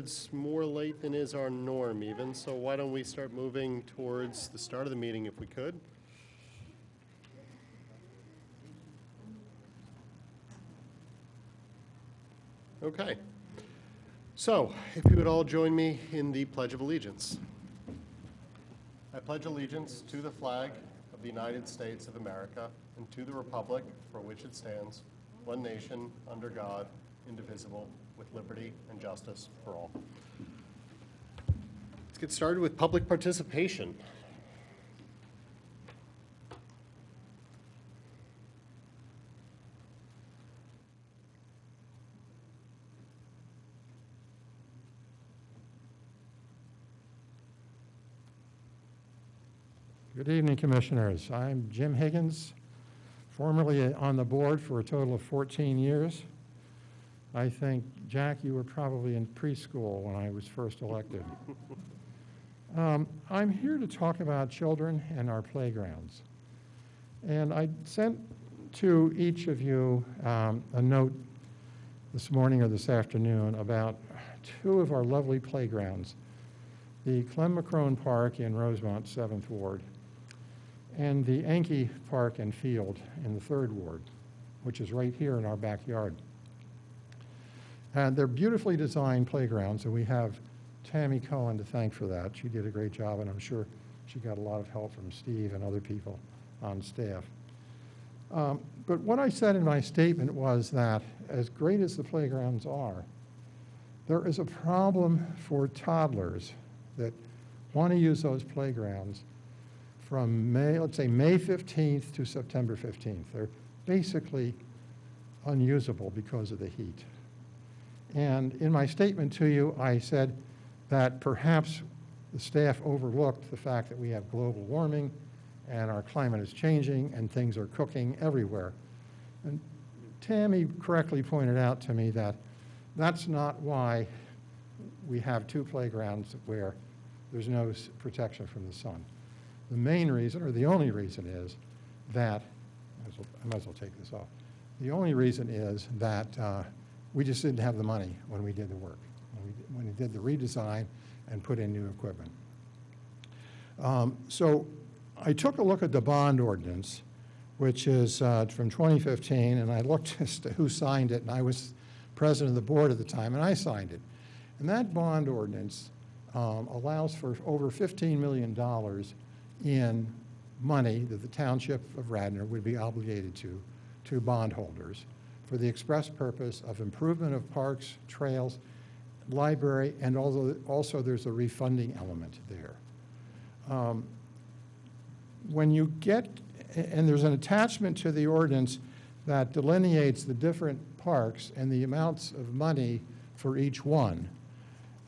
towards more late than is our norm even, so why don't we start moving towards the start of the meeting if we could? Okay. So, if you would all join me in the Pledge of Allegiance. I pledge allegiance to the flag of the United States of America and to the republic for which it stands, one nation, under God, indivisible, with liberty and justice for all. Let's get started with public participation. Good evening, Commissioners. I'm Jim Higgins, formerly on the board for a total of 14 years. I think, Jack, you were probably in preschool when I was first elected. I'm here to talk about children and our playgrounds. And I sent to each of you a note this morning or this afternoon about two of our lovely playgrounds, the Clem McCrone Park in Rosemont, 7th Ward, and the Enke Park and Field in the 3rd Ward, which is right here in our backyard. And they're beautifully designed playgrounds, and we have Tammy Cohen to thank for that. She did a great job, and I'm sure she got a lot of help from Steve and other people on staff. But what I said in my statement was that as great as the playgrounds are, there is a problem for toddlers that want to use those playgrounds from let's say May 15th to September 15th. They're basically unusable because of the heat. And in my statement to you, I said that perhaps the staff overlooked the fact that we have global warming and our climate is changing and things are cooking everywhere. And Tammy correctly pointed out to me that that's not why we have two playgrounds where there's no protection from the sun. The main reason, or the only reason, is that, I might as well take this off. The only reason is that we just didn't have the money when we did the work, when we did the redesign and put in new equipment. So I took a look at the bond ordinance, which is from 2015, and I looked as to who signed it, and I was president of the board at the time, and I signed it. And that bond ordinance allows for over $15 million in money that the Township of Radnor would be obligated to bondholders for the express purpose of improvement of parks, trails, library, and also there's a refunding element there. When you get, and there's an attachment to the ordinance that delineates the different parks and the amounts of money for each one.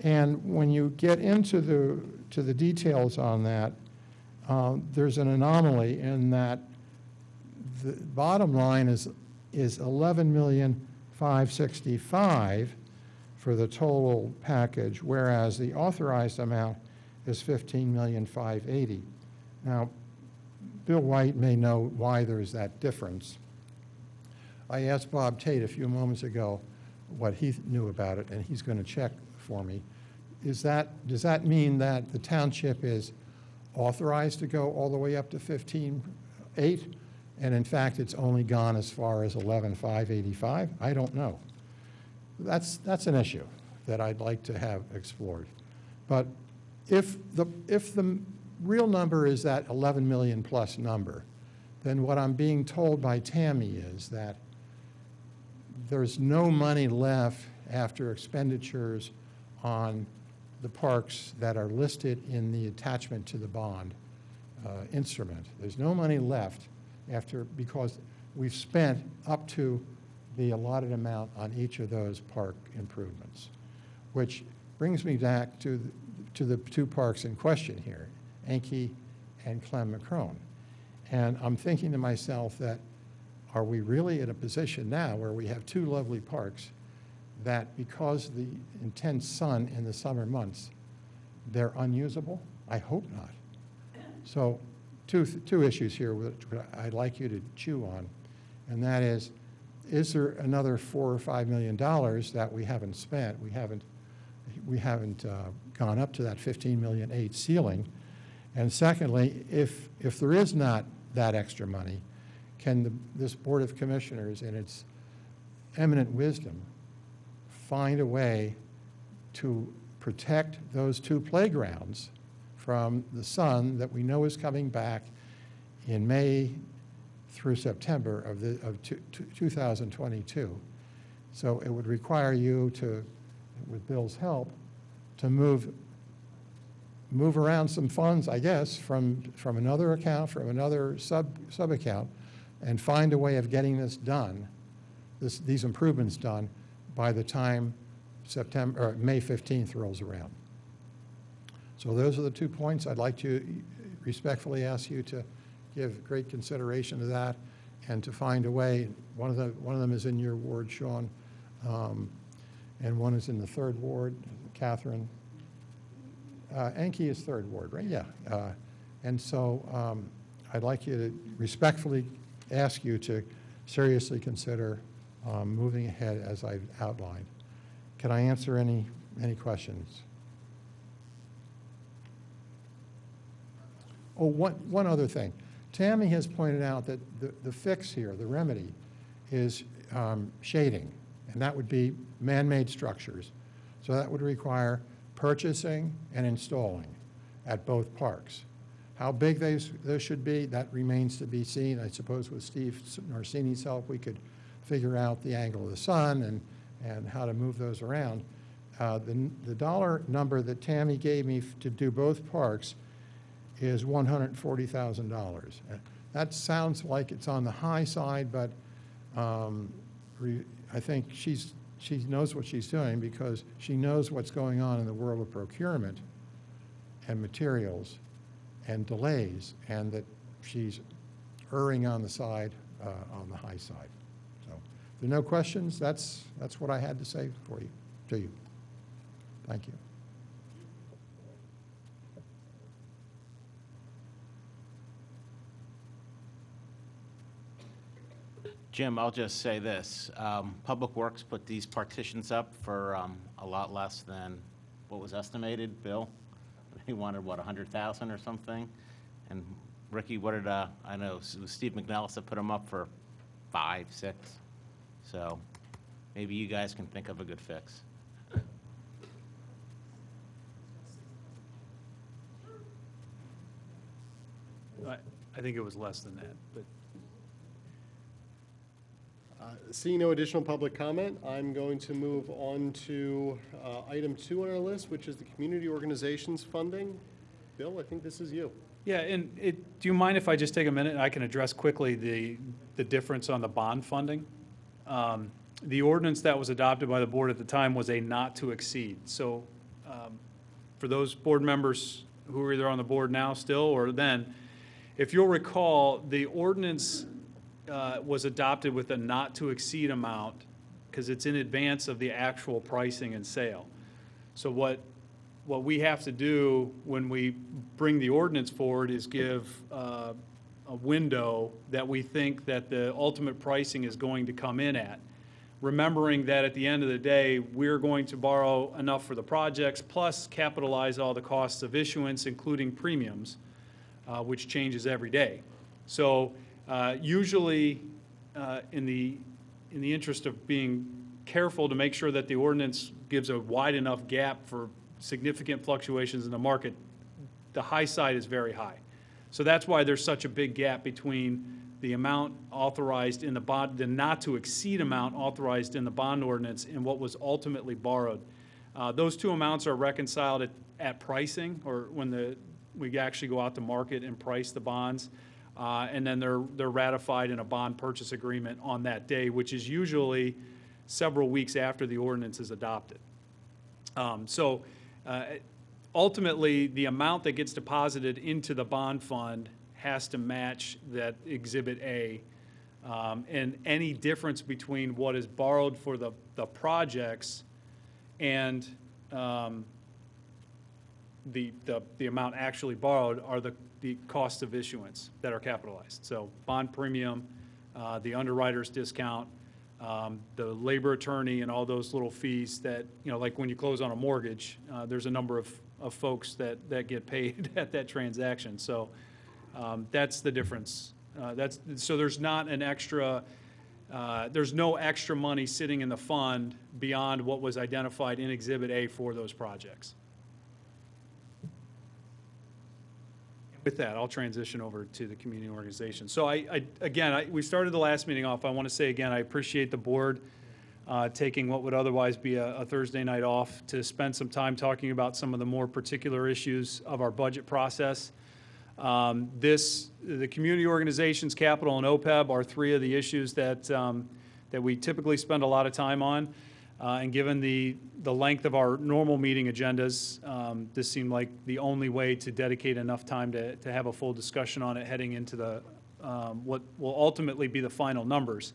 And when you get into the details on that, there's an anomaly in that the bottom line is $11,565,000 for the total package, whereas the authorized amount is $15,580,000. Now, Bill White may know why there's that difference. I asked Bob Tate a few moments ago what he knew about it, and he's going to check for me. Does that mean that the township is authorized to go all the way up to 15,800, and in fact it's only gone as far as 11,585? I don't know. That's an issue that I'd like to have explored. But if the real number is that 11 million plus number, then what I'm being told by Tammy is that there's no money left after expenditures on the parks that are listed in the attachment to the bond instrument. There's no money left because we've spent up to the allotted amount on each of those park improvements, which brings me back to the two parks in question here, Enke and Clem McCrone. And I'm thinking to myself that, are we really in a position now where we have two lovely parks that because of the intense sun in the summer months, they're unusable? I hope not. So two issues here which I'd like you to chew on, and that is there another $4 or $5 million that we haven't spent, we haven't we haven't gone up to that 15 million 8 ceiling. And secondly, if there is not that extra money, can this Board of Commissioners, in its eminent wisdom, find a way to protect those two playgrounds from the sun that we know is coming back in May through September of 2022. So it would require you to, with Bill's help, to move around some funds, I guess, from another account, from another sub-account, and find a way of getting this done, these improvements done, by the time May 15th rolls around. So those are the 2 points. I'd like to respectfully ask you to give great consideration to that and to find a way. One of them is in your ward, Sean, and one is in the 3rd ward, Catherine. Enki is 3rd ward, right? Yeah. And so I'd like you to respectfully ask you to seriously consider moving ahead as I've outlined. Can I answer any questions? Oh, one other thing. Tammy has pointed out that the fix here, the remedy, is shading, and that would be man-made structures. So that would require purchasing and installing at both parks. How big those should be, that remains to be seen. I suppose with Steve Norsini's help, we could figure out the angle of the sun and how to move those around. The dollar number that Tammy gave me to do both parks is $140,000. That sounds like it's on the high side, but I think she knows what she's doing because she knows what's going on in the world of procurement and materials and delays, and that she's erring on the side, on the high side. So if there are no questions, that's what I had to say to you. Thank you. Jim, I'll just say this. Public Works put these partitions up for a lot less than what was estimated, Bill. He wanted, what, 100,000 or something? And Ricky, what did, I know Steve McNellis that put them up for 5, 6. So maybe you guys can think of a good fix. I think it was less than that, but Seeing no additional public comment, I'm going to move on to item 2 on our list, which is the community organizations funding. Bill, I think this is you. yeah, and do you mind if I just take a minute and I can address quickly the difference on the bond funding? The ordinance that was adopted by the board at the time was a not to exceed. So for those board members who are either on the board now still or then, if you'll recall, the ordinance was adopted with a not to exceed amount because it's in advance of the actual pricing and sale. So what we have to do when we bring the ordinance forward is give a window that we think that the ultimate pricing is going to come in at. Remembering that at the end of the day, we're going to borrow enough for the projects plus capitalize all the costs of issuance, including premiums, which changes every day. So usually, in the interest of being careful to make sure that the ordinance gives a wide enough gap for significant fluctuations in the market, the high side is very high. So that's why there's such a big gap between the amount authorized in the bond, the not to exceed amount authorized in the bond ordinance and what was ultimately borrowed. Those two amounts are reconciled at pricing, or when we actually go out to market and price the bonds. And then they're ratified in a bond purchase agreement on that day, which is usually several weeks after the ordinance is adopted. Ultimately, the amount that gets deposited into the bond fund has to match that Exhibit A. And any difference between what is borrowed for the projects and the amount actually borrowed are the costs of issuance that are capitalized. So bond premium, the underwriter's discount, the labor attorney and all those little fees that, you know, like when you close on a mortgage, there's a number of folks that get paid at that transaction. So that's the difference. So there's not an extra, there's no extra money sitting in the fund beyond what was identified in Exhibit A for those projects. With that, I'll transition over to the community organization. So we started the last meeting off. I want to say again, I appreciate the board taking what would otherwise be a Thursday night off to spend some time talking about some of the more particular issues of our budget process. The community organizations, capital, and OPEB are three of the issues that we typically spend a lot of time on. And given the length of our normal meeting agendas, this seemed like the only way to dedicate enough time to have a full discussion on it heading into the what will ultimately be the final numbers.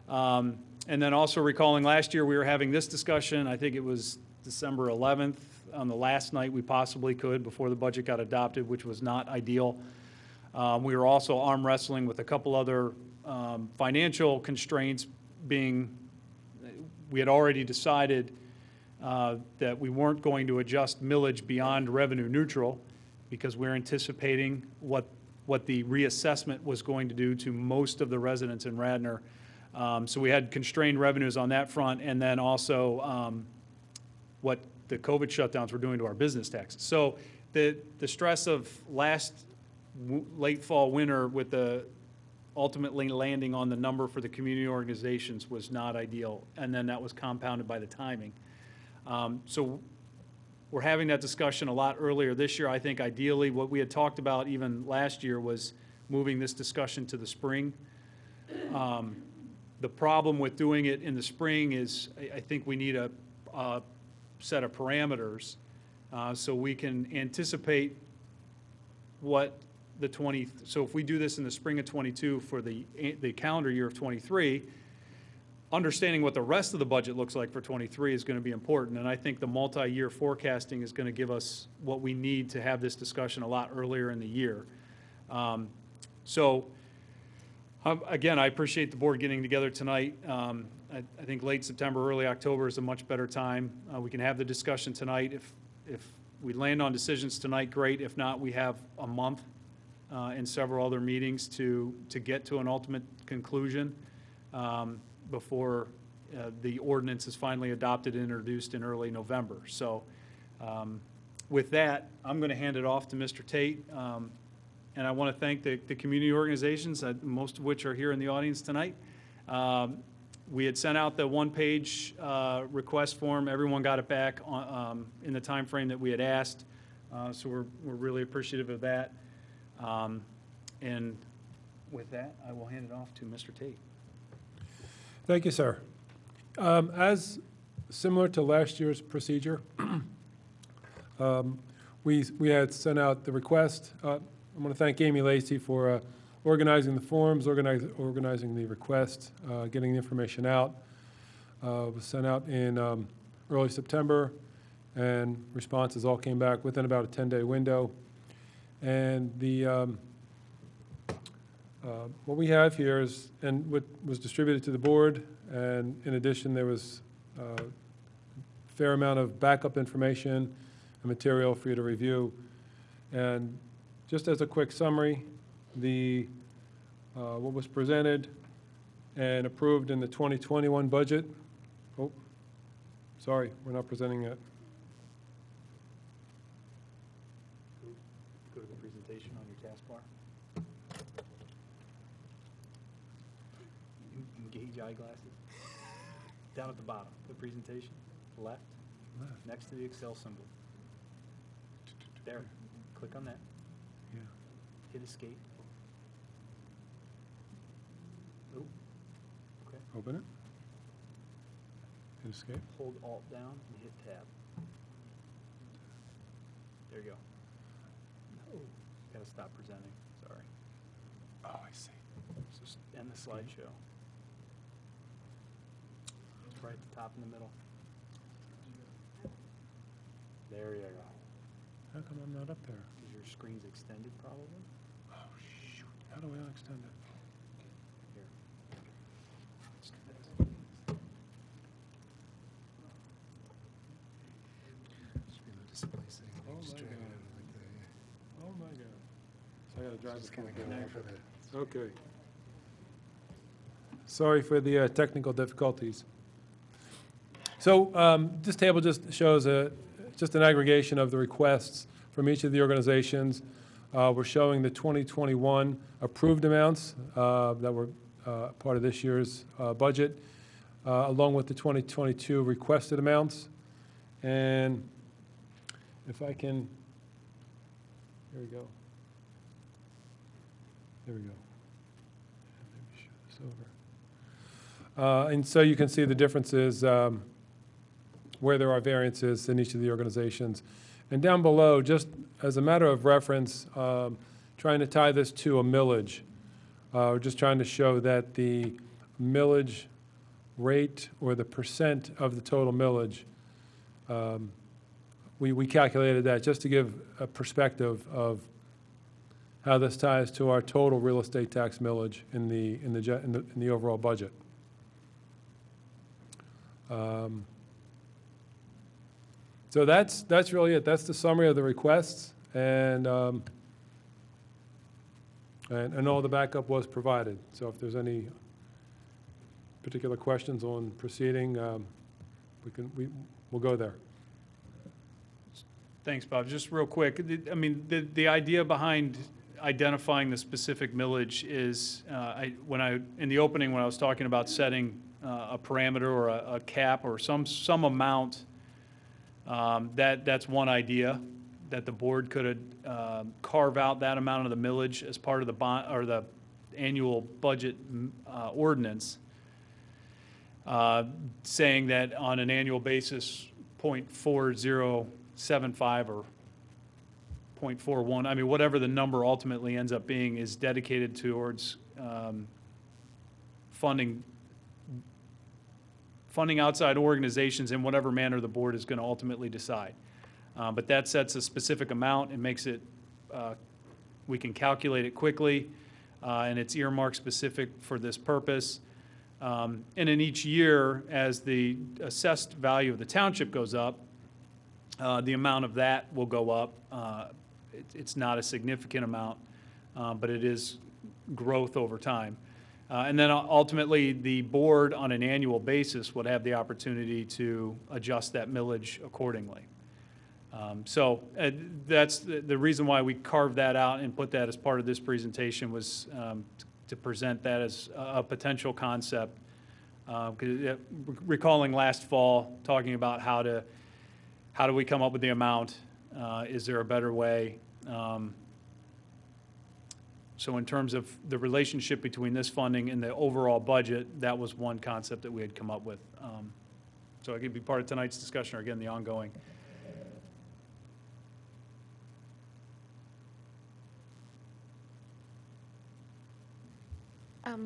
And then also recalling last year we were having this discussion, I think it was December 11th, on the last night we possibly could before the budget got adopted, which was not ideal. We were also arm wrestling with a couple other financial constraints being, we had already decided that we weren't going to adjust millage beyond revenue neutral because we're anticipating what the reassessment was going to do to most of the residents in Radnor. So we had constrained revenues on that front, and then also what the COVID shutdowns were doing to our business taxes. So the stress of late fall, winter with the ultimately landing on the number for the community organizations was not ideal, and then that was compounded by the timing. So we're having that discussion a lot earlier this year. I think ideally what we had talked about even last year was moving this discussion to the spring. The problem with doing it in the spring is I think we need a set of parameters so we can anticipate what so if we do this in the spring of 22 for the calendar year of 23, understanding what the rest of the budget looks like for 23 is going to be important. And I think the multi-year forecasting is going to give us what we need to have this discussion a lot earlier in the year. Again, I appreciate the board getting together tonight. I think late September, early October is a much better time. We can have the discussion tonight. If we land on decisions tonight, great. If not, we have a month and several other meetings to get to an ultimate conclusion before the ordinance is finally adopted and introduced in early November. So with that, I'm going to hand it off to Mr. Tate. And I want to thank the community organizations, most of which are here in the audience tonight. We had sent out the one-page request form. Everyone got it back in the time frame that we had asked. So we're really appreciative of that. And with that, I will hand it off to Mr. Tate. Thank you, sir. As similar to last year's procedure, we had sent out the request. I want to thank Amy Lacey for organizing the forms, organizing the request, getting the information out. It was sent out in early September, and responses all came back within about a 10-day window. And what we have here is, and what was distributed to the board, and in addition, there was a fair amount of backup information and material for you to review. And just as a quick summary, what was presented and approved in the 2021 budget. Oh, sorry, we're not presenting it. Go to the presentation on your taskbar. Engage eyeglasses. Down at the bottom, the presentation, left, next to the Excel symbol. There, click on that. Yeah. Hit escape. Oh, okay. Open it. Hit escape. Hold Alt down and hit Tab. There you go. No, gotta stop presenting, sorry. Oh, I see. Just end the slideshow. It's right at the top in the middle. There you go. How come I'm not up there? Because your screen's extended probably. Oh, shoot. How do I unextend it? Here. Let's do this. Oh, my God. So I gotta drive this kind of Okay. Sorry for the technical difficulties. So this table just shows just an aggregation of the requests from each of the organizations. We're showing the 2021 approved amounts that were part of this year's budget, along with the 2022 requested amounts. And if I can, here we go. There we go. Let me show this over. And so you can see the differences where there are variances in each of the organizations. And down below, just as a matter of reference, trying to tie this to a millage. We're just trying to show that the millage rate, or the percent of the total millage, we calculated that just to give a perspective of how this ties to our total real estate tax millage in the overall budget. So that's really it. That's the summary of the requests, and all the backup was provided. So if there's any particular questions on proceeding, we'll go there. Thanks, Bob. Just real quick, I mean, the idea behind identifying the specific millage is, in the opening, when I was talking about setting a parameter or a cap or some amount, that's one idea, that the board could carve out that amount of the millage as part of the bond or the annual budget ordinance, saying that on an annual basis, 0.4075 or 0.41, I mean, whatever the number ultimately ends up being, is dedicated towards funding outside organizations in whatever manner the board is going to ultimately decide. But that sets a specific amount and makes it, we can calculate it quickly, and it's earmarked specific for this purpose. And in each year, as the assessed value of the township goes up, the amount of that will go up. It's not a significant amount, but it is growth over time. And then ultimately, the board on an annual basis would have the opportunity to adjust that millage accordingly. So that's the reason why we carved that out and put that as part of this presentation, was to present that as a potential concept. Recalling last fall, talking about how do we come up with the amount? Is there a better way? So in terms of the relationship between this funding and the overall budget, that was one concept that we had come up with. So it could be part of tonight's discussion, or again, the ongoing. All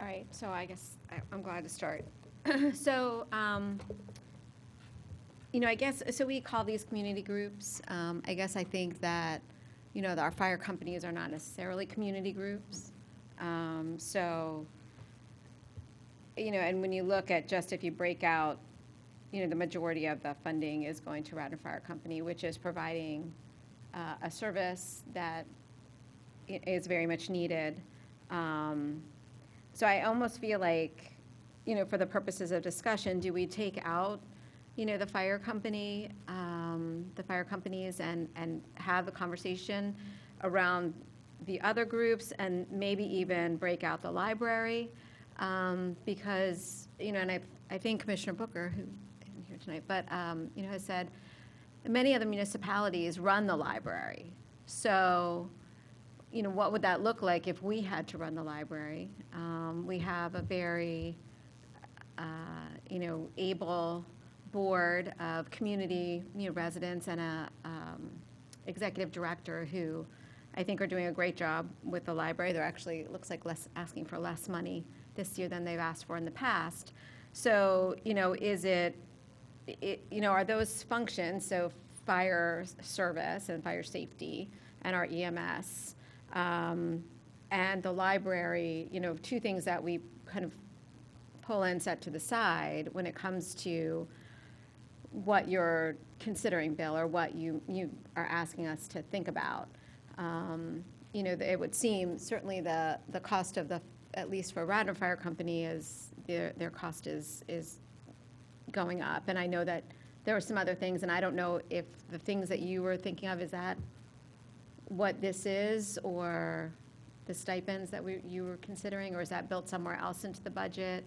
right, so I guess I'm glad to start. So, I guess, so we call these community groups. I guess I think that, that our fire companies are not necessarily community groups. So, and when you look at just if you break out, the majority of the funding is going to Radnor Fire Company, which is providing a service that is very much needed. So I almost feel like, for the purposes of discussion, do we take out, the fire company, the fire companies, and have a conversation around the other groups, and maybe even break out the library? Because, and I think Commissioner Booker, who isn't here tonight, but, has said many other municipalities run the library. So, what would that look like if we had to run the library? We have a very, able board of community, residents, and a executive director who I think are doing a great job with the library. They're actually, it looks like, asking for less money this year than they've asked for in the past. So, is it, are those functions, so fire service and fire safety and our EMS, and the library, two things that we kind of pull and set to the side when it comes to what you're considering, Bill, or what you are asking us to think about. You know, it would seem certainly the cost of at least for Radnor Fire Company is, their cost is going up. And I know that there were some other things, and I don't know if the things that you were thinking of, is that what this is, or the stipends that you were considering, or is that built somewhere else into the budget?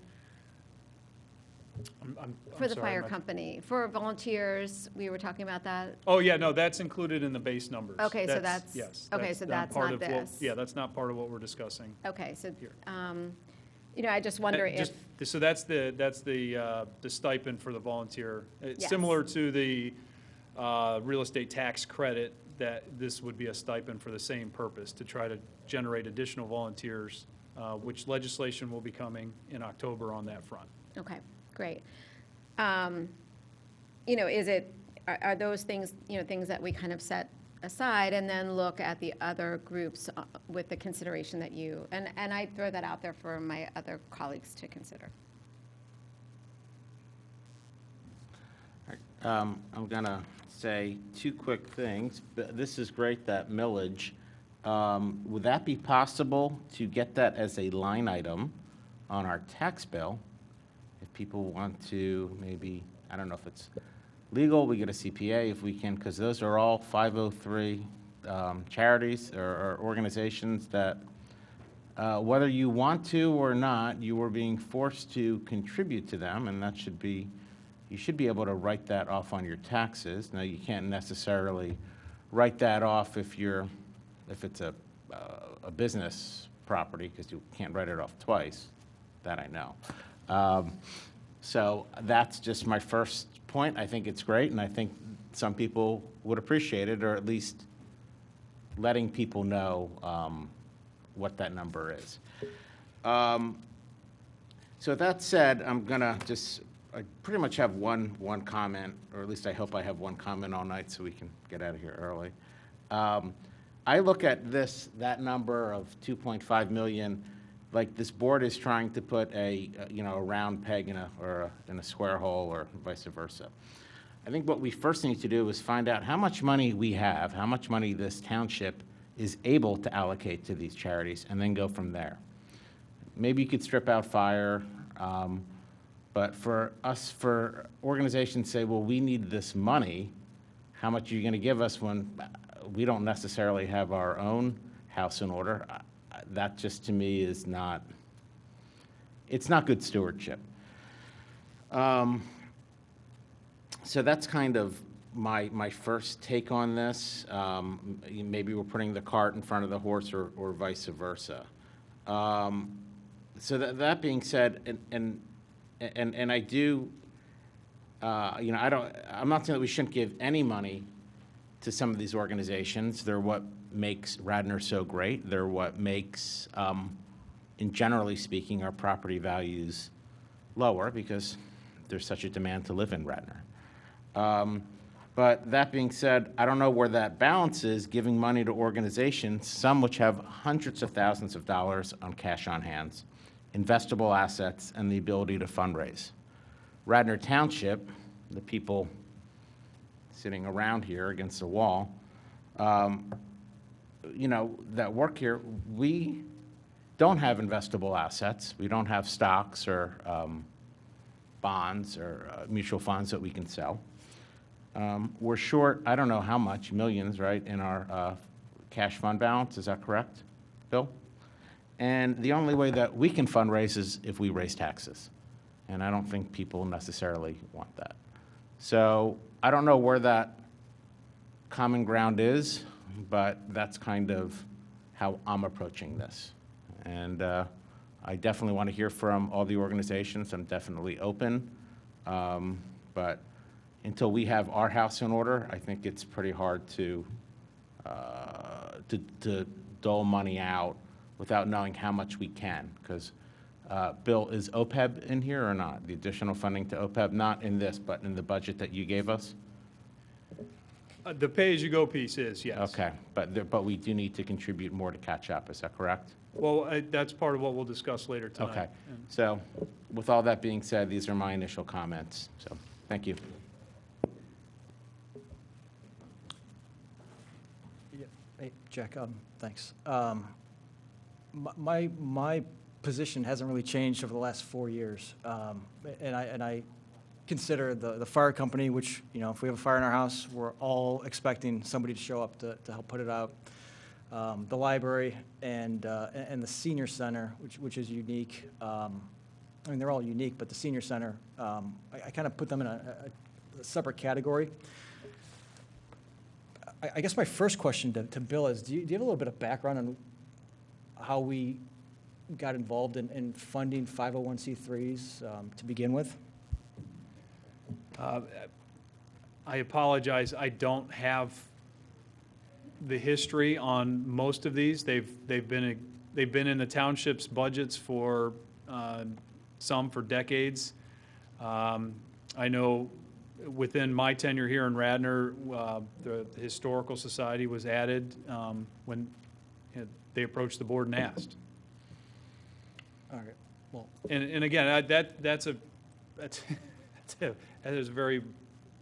I'm For the sorry, fire company, for volunteers, we were talking about that. Oh, yeah, no, that's included in the base numbers. Okay, so that's, Yes. okay, so that's part not of what- this. Yeah, that's not part of what we're discussing. Okay, so, Here. you know, I just wonder if, So that's the stipend for the volunteer. It's Yes. similar to the real estate tax credit, that this would be a stipend for the same purpose, to try to generate additional volunteers, which legislation will be coming in October on that front. okay, great. You know, are those things, you know, things that we kind of set aside and then look at the other groups with the consideration that you, and I throw that out there for my other colleagues to consider. I'm going to say two quick things. This is great, that millage. Would that be possible to get that as a line item on our tax bill? If people want to, maybe, I don't know if it's legal, we get a CPA if we can, because those are all 503 charities or organizations that, whether you want to or not, you are being forced to contribute to them, and that should be, you should be able to write that off on your taxes. Now, you can't necessarily write that off if it's a business property, because you can't write it off twice, that I know. So that's just my first point. I think it's great, and I think some people would appreciate it, or at least letting people know what that number is. So that said, I'm gonna I pretty much have one comment, or at least I hope I have one comment all night so we can get out of here early. I look at that number of 2.5 million, like this board is trying to put a round peg in a square hole, or vice versa. I think what we first need to do is find out how much money we have, how much money this township is able to allocate to these charities, and then go from there. Maybe you could strip out fire, but for organizations say, well, we need this money, how much are you going to give us when we don't necessarily have our own house in order? That just, to me, it's not good stewardship. So that's kind of my first take on this. Maybe we're putting the cart in front of the horse, or vice versa. So that being said, and I do, I'm not saying that we shouldn't give any money to some of these organizations. They're what makes Radnor so great. They're what makes, in generally speaking, our property values lower, because there's such a demand to live in Radnor. But that being said, I don't know where that balance is, giving money to organizations, some which have hundreds of thousands of dollars on cash on hands, investable assets, and the ability to fundraise. Radnor Township, the people sitting around here against the wall, that work here, we don't have investable assets. We don't have stocks or bonds or mutual funds that we can sell. We're short, I don't know how much, millions, right, in our cash fund balance. Is that correct, Bill? And the only way that we can fundraise is if we raise taxes. And I don't think people necessarily want that. So I don't know where that common ground is, but that's kind of how I'm approaching this. And I definitely want to hear from all the organizations. I'm definitely open. But until we have our house in order, I think it's pretty hard to dole money out without knowing how much we can. Because, Bill, is OPEB in here or not? The additional funding to OPEB, not in this, but in the budget that you gave us? The pay-as-you-go piece is, yes. Okay, but we do need to contribute more to catch up, is that correct? Well, that's part of what we'll discuss later tonight. Okay, so with all that being said, these are my initial comments, so thank you. Hey, Jack, thanks. My position hasn't really changed over the last 4 years. And I consider the fire company, which, you know, if we have a fire in our house, we're all expecting somebody to show up to help put it out. The library and the senior center, which is unique. I mean, they're all unique, but the senior center, I kind of put them in a separate category. I guess my first question to Bill is, do you have a little bit of background on how we got involved in funding 501c3s to begin with? I apologize, I don't have the history on most of these. They've been in the township's budgets for some for decades. I know within my tenure here in Radnor, the Historical Society was added when they approached the board and asked. All right, well, And again, that is a very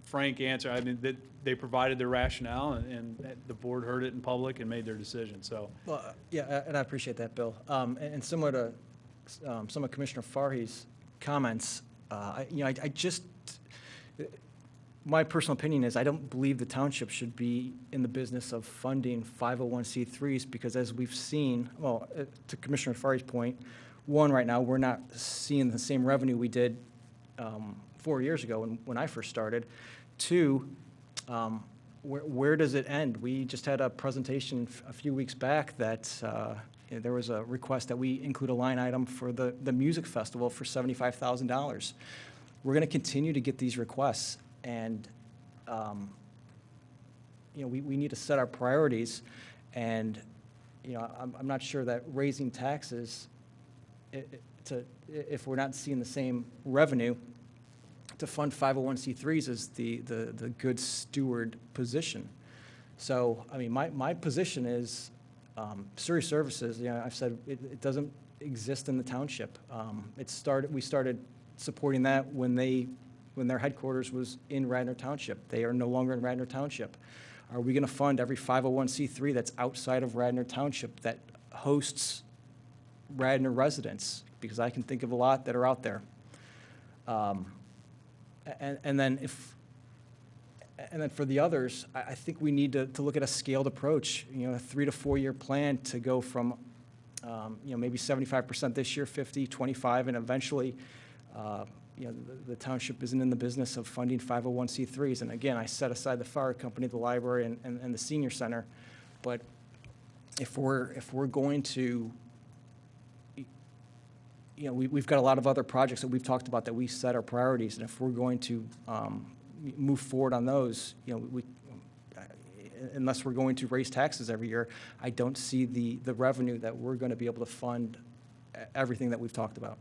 frank answer. I mean, they provided their rationale, and the board heard it in public and made their decision, so. well, yeah, and I appreciate that, Bill. And similar to some of Commissioner Farhi's comments, I just, my personal opinion is I don't believe the township should be in the business of funding 501c3s because as we've seen, well, to Commissioner Farhi's point, one, right now, we're not seeing the same revenue we did 4 years ago when I first started. Two, where does it end? We just had a presentation a few weeks back that there was a request that we include a line item for the music festival for $75,000. We're going to continue to get these requests, and we need to set our priorities. And I'm not sure that raising taxes, if we're not seeing the same revenue, to fund 501c3s is the good steward position. So, I mean, my position is Surrey Services, I've said it doesn't exist in the township. We started supporting that when their headquarters was in Radnor Township. They are no longer in Radnor Township. Are we going to fund every 501c3 that's outside of Radnor Township that hosts Radnor residents? Because I can think of a lot that are out there. And then for the others, I think we need to look at a scaled approach, a 3 to 4 year plan to go from, maybe 75% this year, 50, 25, and eventually, the township isn't in the business of funding 501c3s. And again, I set aside the fire company, the library, and the senior center. But if we're going to, we've got a lot of other projects that we've talked about that we set our priorities, and if we're going to move forward on those, unless we're going to raise taxes every year, I don't see the revenue that we're going to be able to fund everything that we've talked about.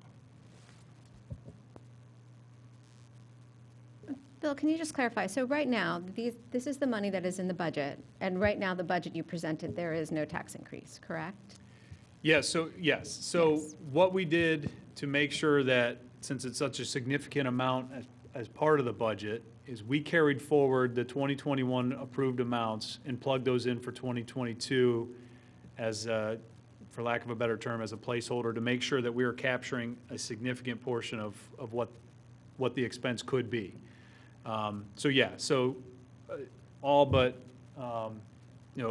Bill, can you just clarify? So right now, this is the money that is in the budget, and right now, the budget you presented, there is no tax increase, correct? Yes, so what we did to make sure that, since it's such a significant amount as part of the budget, is we carried forward the 2021 approved amounts and plugged those in for 2022 as, for lack of a better term, as a placeholder to make sure that we are capturing a significant portion of what the expense could be. All but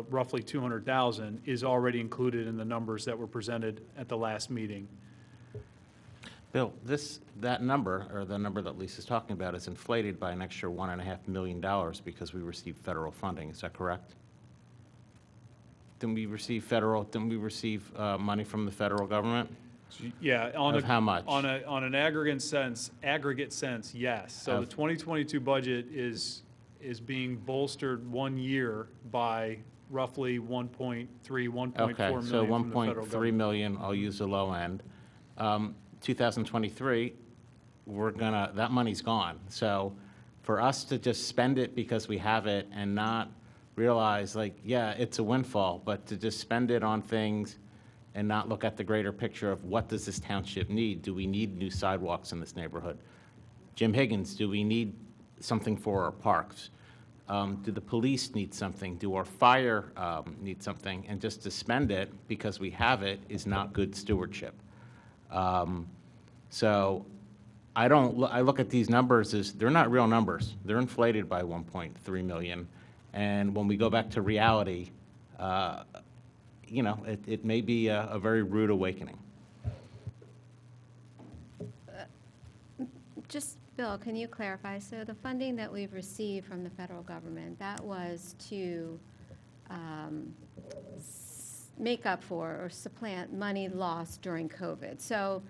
roughly 200,000 is already included in the numbers that were presented at the last meeting. Bill, that number, or the number that Lisa's talking about, is inflated by an extra $1.5 million because we received federal funding. Is that correct? Didn't we receive money from the federal government? Yeah. Of how much? On an aggregate sense, yes. So the 2022 budget is being bolstered 1 year by roughly 1.4 million Okay, so from the federal 1.3 government. million, I'll use the low end. 2023, that money's gone. So for us to just spend it because we have it and not realize, it's a windfall, but to just spend it on things and not look at the greater picture of what does this township need? Do we need new sidewalks in this neighborhood? Jim Higgins, do we need something for our parks? Do the police need something? Do our fire need something? And just to spend it because we have it is not good stewardship. So I look at these numbers as they're not real numbers. They're inflated by 1.3 million. And when we go back to reality, it may be a very rude awakening. Just, Bill, can you clarify? So the funding that we've received from the federal government, that was to make up for or supplant money lost during COVID. So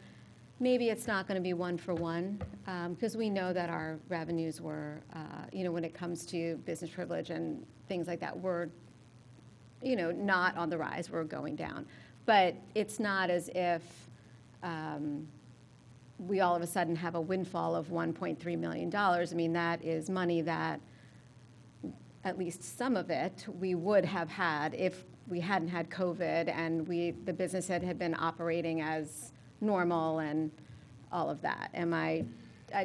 maybe it's not going to be one for one, because we know that our revenues were, when it comes to business privilege and things like that, were, not on the rise, we're going down. But it's not as if we all of a sudden have a windfall of $1.3 million. I mean, that is money that, at least some of it, we would have had if we hadn't had COVID and the business had been operating as normal and all of that. I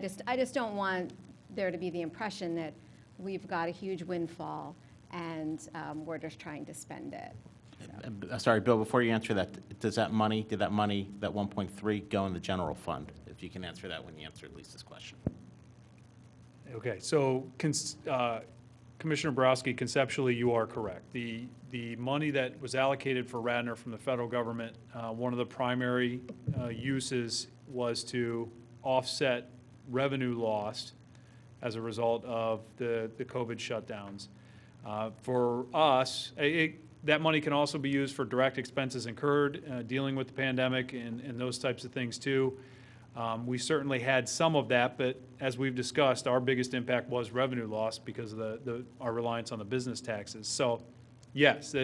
just don't want there to be the impression that we've got a huge windfall and we're just trying to spend it. Sorry, Bill, before you answer that, did that 1.3, go in the general fund? If you can answer that when you answer Lisa's question. Okay, so Commissioner Borowski, conceptually, you are correct. The money that was allocated for Radnor from the federal government, one of the primary uses was to offset revenue lost as a result of the COVID shutdowns. For us, that money can also be used for direct expenses incurred, dealing with the pandemic and those types of things too. We certainly had some of that, but as we've discussed, our biggest impact was revenue loss because of our reliance on the business taxes. So yes,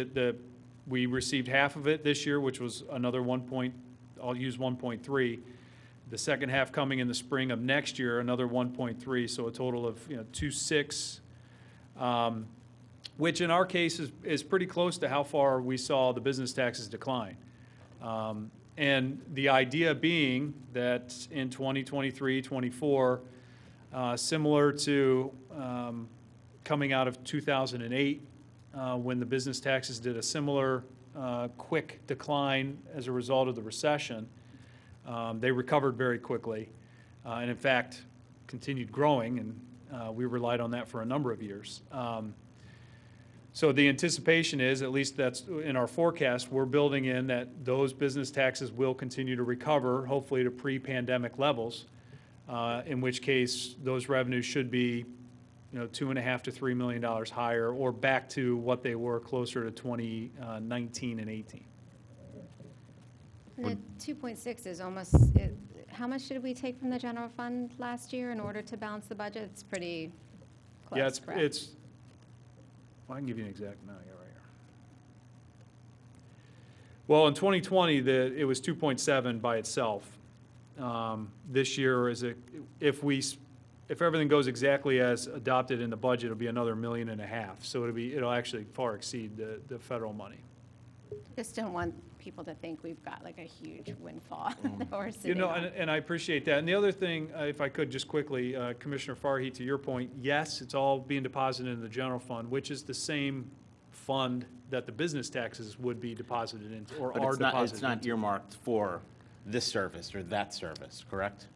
we received half of it this year, which was another I'll use 1.3. The second half coming in the spring of next year, another 1.3, so a total of 2.6, which in our case is pretty close to how far we saw the business taxes decline. And the idea being that in 2023, 24, similar to coming out of 2008, when the business taxes did a similar quick decline as a result of the recession, they recovered very quickly, and in fact, continued growing, and we relied on that for a number of years. So the anticipation is, at least that's in our forecast, we're building in that those business taxes will continue to recover, hopefully to pre-pandemic levels, in which case those revenues should be, $2.5 to $3 million higher, or back to what they were closer to 2019 and 18. And the 2.6 is almost, how much did we take from the general fund last year in order to balance the budget? It's pretty close, Yeah, correct? Well, I can give you an exact amount, right here. Well, in 2020, it was 2.7 by itself. This year, if everything goes exactly as adopted in the budget, it'll be another $1.5 million. So it'll actually far exceed the federal money. Just don't want people to think we've got like a huge windfall that we're sitting on. And I appreciate that. And the other thing, if I could just quickly, Commissioner Farhi, to your point, yes, it's all being deposited in the general fund, which is the same fund that the business taxes would be deposited into, or But are deposited into. It's not earmarked for this service or that service, correct?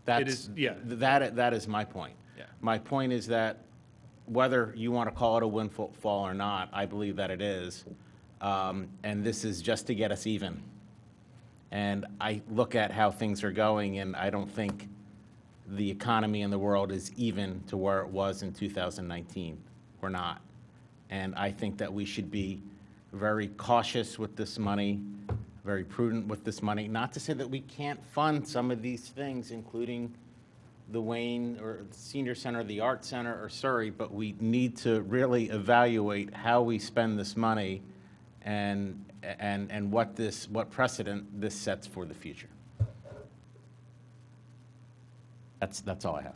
It is, yeah. That is my point. Yeah. My point is that whether you want to call it a windfall or not, I believe that it is. And this is just to get us even. And I look at how things are going, and I don't think the economy in the world is even to where it was in 2019. We're not. And I think that we should be very cautious with this money, very prudent with this money. Not to say that we can't fund some of these things, including the Wayne or the Senior Center, the Art Center, or Surrey, but we need to really evaluate how we spend this money and what precedent this sets for the future. That's all I have.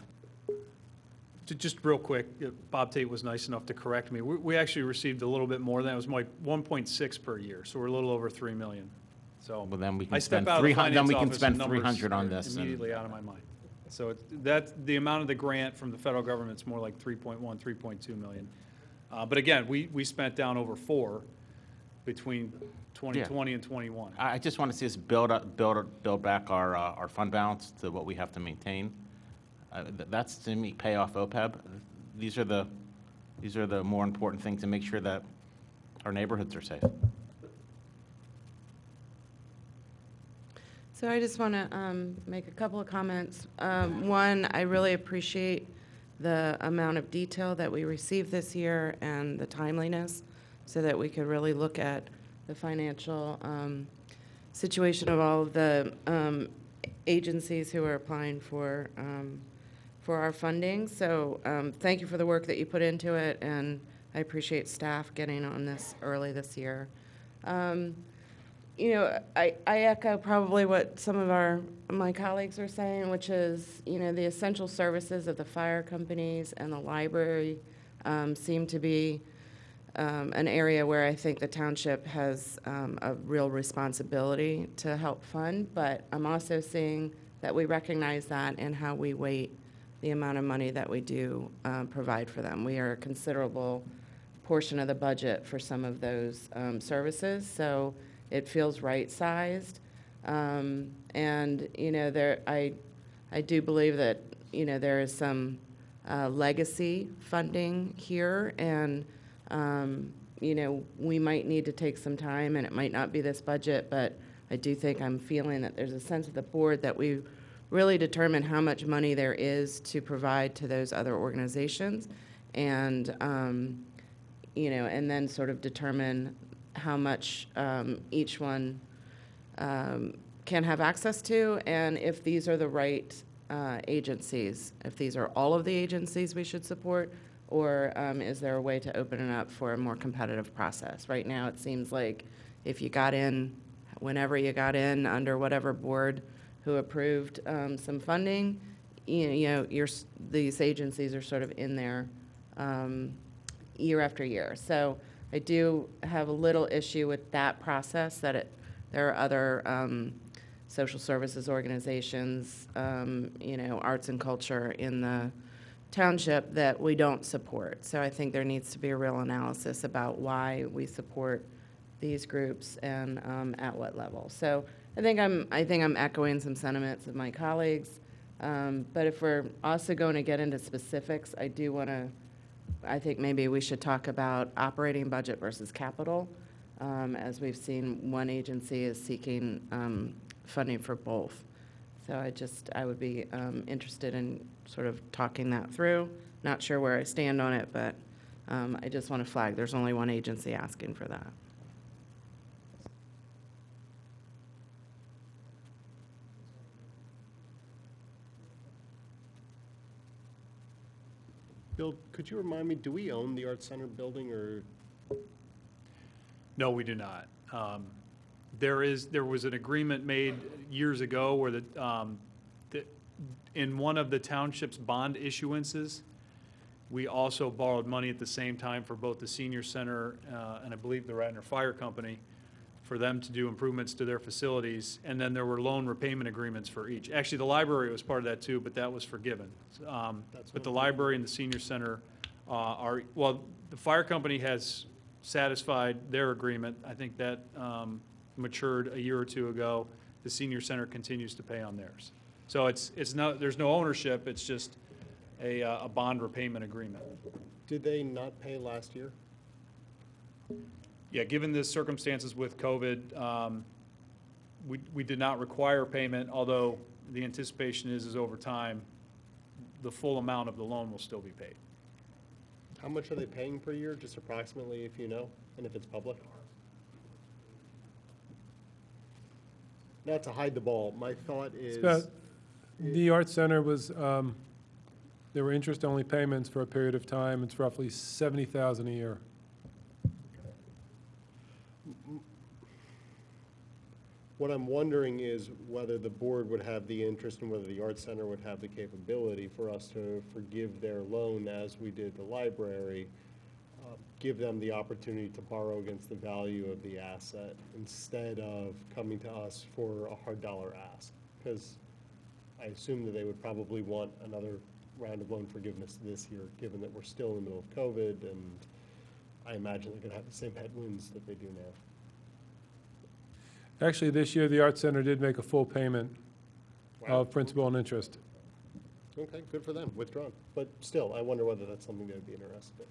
Just real quick, Bob Tate was nice enough to correct me. We actually received a little bit more. That was my 1.6 per year, so we're a little over $3 million. So Well, then we I can step spend out of the 300. Then we finance can office spend and numbers 300 on are this. immediately out of my mind. So that's, the amount of the grant from the federal government's more like 3.1, 3.2 million. But again, we spent down over 4 between 2020 and 21. I just want to see us build back our fund balance to what we have to maintain. That's, to me, pay off OPEB. These are the more important things to make sure that our neighborhoods are safe. So I just want to make a couple of comments. One, I really appreciate the amount of detail that we received this year and the timeliness so that we could really look at the financial situation of all of the agencies who are applying for our funding. So thank you for the work that you put into it, and I appreciate staff getting on this early this year. You know, I echo probably what some of my colleagues are saying, which is, you know, the essential services of the fire companies and the library seem to be an area where I think the township has a real responsibility to help fund, but I'm also seeing that we recognize that in how we weight the amount of money that we do provide for them. We are a considerable portion of the budget for some of those services, so it feels right-sized. And, you know, I do believe that, you know, there is some legacy funding here, and, you know, we might need to take some time, and it might not be this budget, but I do think I'm feeling that there's a sense of the board that we really determine how much money there is to provide to those other organizations, and, you know, and then sort of determine how much each one can have access to, and if these are the right agencies, if these are all of the agencies we should support, or is there a way to open it up for a more competitive process? Right now, it seems like if you got in, whenever you got in, under whatever board who approved some funding, you know, these agencies are sort of in there year after year. So I do have a little issue with that process, that there are other social services organizations, you know, arts and culture in the township that we don't support. So I think there needs to be a real analysis about why we support these groups and at what level. So I think I'm echoing some sentiments of my colleagues. But if we're also going to get into specifics, I think maybe we should talk about operating budget versus capital, as we've seen one agency is seeking funding for both. So I would be interested in sort of talking that through. Not sure where I stand on it, but I just want to flag there's only one agency asking for that. Bill, could you remind me, do we own the Art Center building, or? No, we do not. There was an agreement made years ago where in one of the township's bond issuances, we also borrowed money at the same time for both the senior center and I believe the Radnor Fire Company, for them to do improvements to their facilities, and then there were loan repayment agreements for each. Actually, the library was part of that too, but that was forgiven. But the library and the senior center well, the fire company has satisfied their agreement. I think that matured a year or two ago. The senior center continues to pay on theirs. So there's no ownership, it's just a bond repayment agreement. Did they not pay last year? Yeah, given the circumstances with COVID, we did not require payment, although the anticipation is over time, the full amount of the loan will still be paid. How much are they paying per year, just approximately, if you know, and if it's public? Not to hide the ball, my thought is. The Art Center was, there were interest-only payments for a period of time. It's roughly $70,000 a year. What I'm wondering is whether the board would have the interest and whether the Art Center would have the capability for us to forgive their loan as we did the library, give them the opportunity to borrow against the value of the asset instead of coming to us for a hard dollar ask. Because I assume that they would probably want another round of loan forgiveness this year, given that we're still in the middle of COVID, and I imagine they're going to have the same headwinds that they do now. Actually, this year, the Arts Center did make a full payment Wow. of principal and interest. Okay, good for them, withdrawn. But still, I wonder whether that's something they would be interested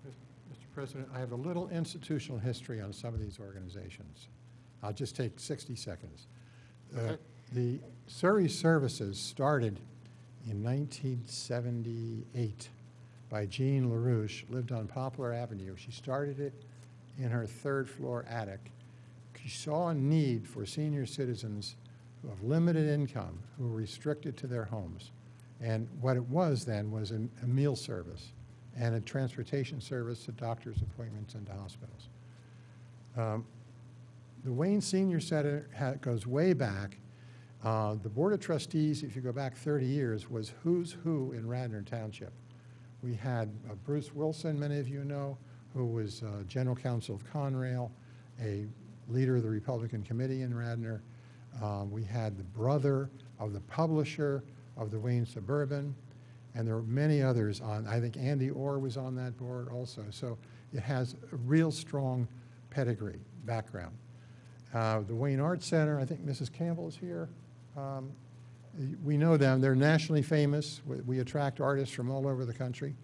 in. Mr. President, I have a little institutional history on some of these organizations. I'll just take 60 seconds. Okay. The Surrey Services started in 1978 by Jean LaRouche, lived on Poplar Avenue. She started it in her third-floor attic. She saw a need for senior citizens who have limited income, who were restricted to their homes. And what it was then was a meal service and a transportation service to doctor's appointments and to hospitals. The Wayne Senior Center goes way back. The Board of Trustees, if you go back 30 years, was who's who in Radnor Township. We had Bruce Wilson, many of you know, who was General Counsel of Conrail, a leader of the Republican Committee in Radnor. We had the brother of the publisher of the Wayne Suburban, and there were many others on. I think Andy Orr was on that board also. So it has a real strong pedigree, background. The Wayne Arts Center, I think Mrs. Campbell is here. We know them. They're nationally famous. We attract artists from all over the country.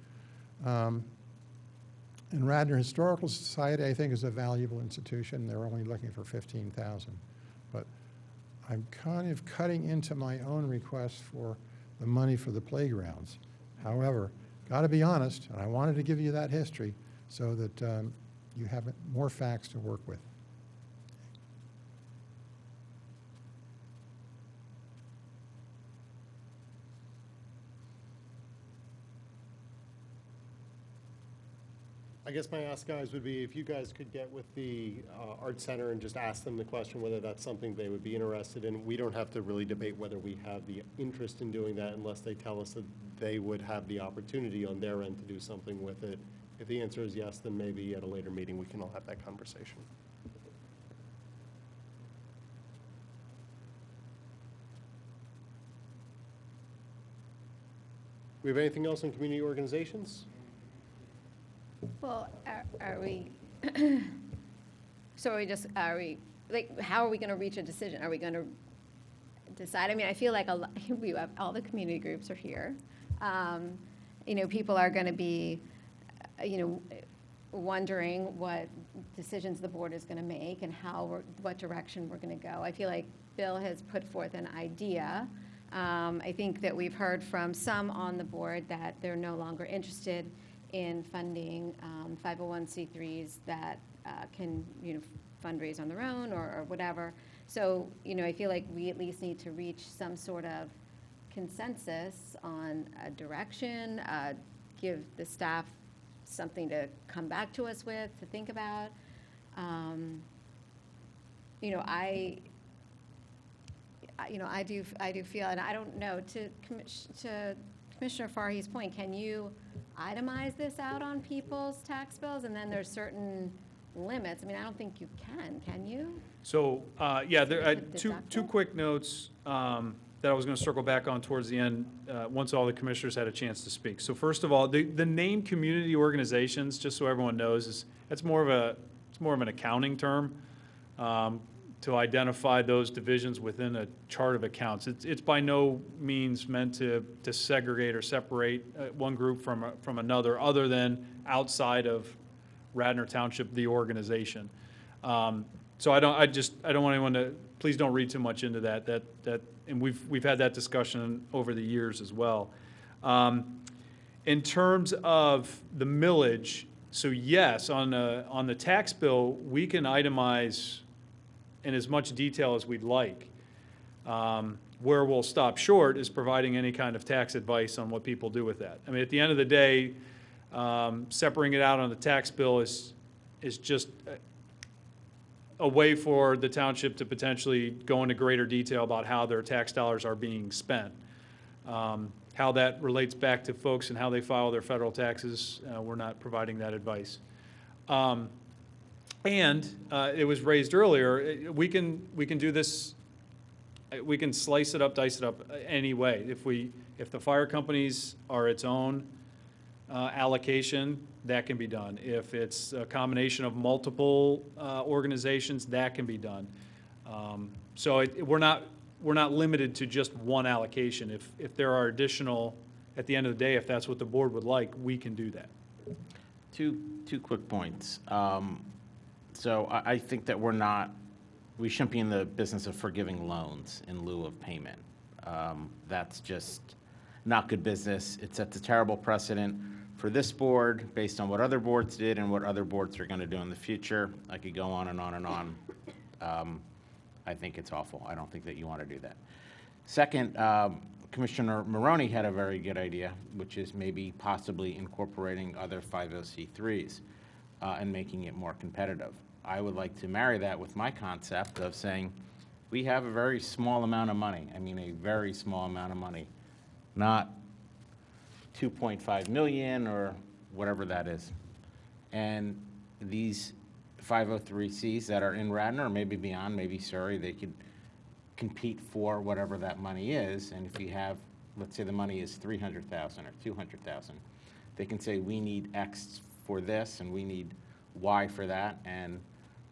And Radnor Historical Society, I think, is a valuable institution. They're only looking for $15,000. But I'm kind of cutting into my own request for the money for the playgrounds. However, got to be honest, and I wanted to give you that history so that you have more facts to work with. I guess my ask, guys, would be if you guys could get with the Art Center and just ask them the question whether that's something they would be interested in. We don't have to really debate whether we have the interest in doing that unless they tell us that they would have the opportunity on their end to do something with it. If the answer is yes, then maybe at a later meeting we can all have that conversation. We have anything else on community organizations? Well, are we, so are we, like, how are we going to reach a decision? Are we going to decide? I mean, I feel like we have, all the community groups are here. You know, people are going to be, you know, wondering what decisions the board is going to make and what direction we're going to go. I feel like Bill has put forth an idea. I think that we've heard from some on the board that they're no longer interested in funding 501c3s that can, you know, fundraise on their own or whatever. So, you know, I feel like we at least need to reach some sort of consensus on a direction, give the staff something to come back to us with, to think about. You know, I do feel, and I don't know, to Commissioner Farhi's point, can you itemize this out on people's tax bills? And then there's certain limits. I mean, I don't think you can you? So, yeah, there, With two deductible? quick notes that I was going to circle back on towards the end, once all the commissioners had a chance to speak. So first of all, the name community organizations, just so everyone knows, it's more of an accounting term to identify those divisions within a chart of accounts. It's by no means meant to segregate or separate one group from another, other than outside of Radnor Township, the organization. So I don't want anyone to, please don't read too much into that. And we've had that discussion over the years as well. In terms of the millage, so yes, on the tax bill, we can itemize in as much detail as we'd like. Where we'll stop short is providing any kind of tax advice on what people do with that. I mean, at the end of the day, separating it out on the tax bill is just a way for the township to potentially go into greater detail about how their tax dollars are being spent. How that relates back to folks and how they file their federal taxes, we're not providing that advice. And it was raised earlier, we can do this we can slice it up, dice it up any way. If the fire companies are its own allocation, that can be done. If it's a combination of multiple organizations, that can be done. So we're not limited to just one allocation. If there are additional, at the end of the day, if that's what the board would like, we can do that. Two quick points. So I think that we shouldn't be in the business of forgiving loans in lieu of payment. That's just not good business. It sets a terrible precedent for this board based on what other boards did and what other boards are going to do in the future. I could go on and on and on. I think it's awful. I don't think that you want to do that. Second, Commissioner Maroney had a very good idea, which is maybe possibly incorporating other 50C3s and making it more competitive. I would like to marry that with my concept of saying we have a very small amount of money. I mean, a very small amount of money, not 2.5 million or whatever that is. And these 503Cs that are in Radnor, or maybe beyond, maybe Surrey, they could compete for whatever that money is. And if you have, let's say the money is 300,000 or 200,000, they can say we need X for this and we need Y for that, and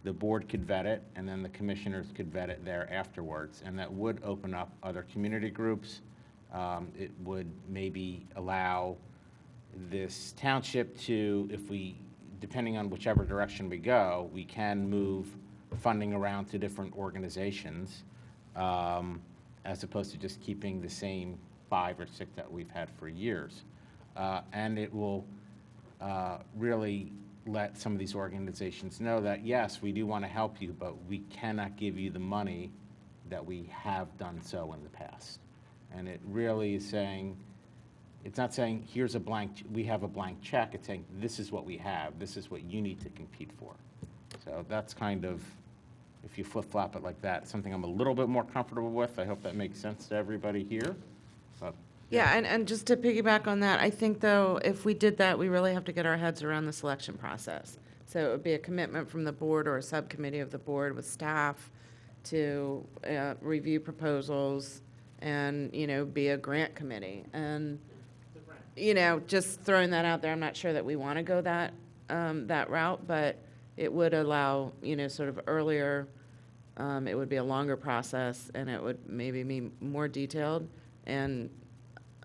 the board could vet it, and then the commissioners could vet it there afterwards, and that would open up other community groups. It would maybe allow this township to, depending on whichever direction we go, we can move funding around to different organizations, as opposed to just keeping the same 5 or 6 that we've had for years. And it will really let some of these organizations know that, yes, we do want to help you, but we cannot give you the money that we have done so in the past. And it really is saying, it's not saying, here's a blank, we have a blank check. It's saying, this is what we have. This is what you need to compete for. So that's kind of, if you flip-flop it like that, something I'm a little bit more comfortable with. I hope that makes sense to everybody here. But, Yeah, and just to piggyback on that, I think, though, if we did that, we really have to get our heads around the selection process. So it would be a commitment from the board or a subcommittee of the board with staff to review proposals and, be a grant committee. And, just throwing that out there, I'm not sure that we want to go that route, but it would allow, sort of earlier, it would be a longer process, and it would maybe be more detailed. And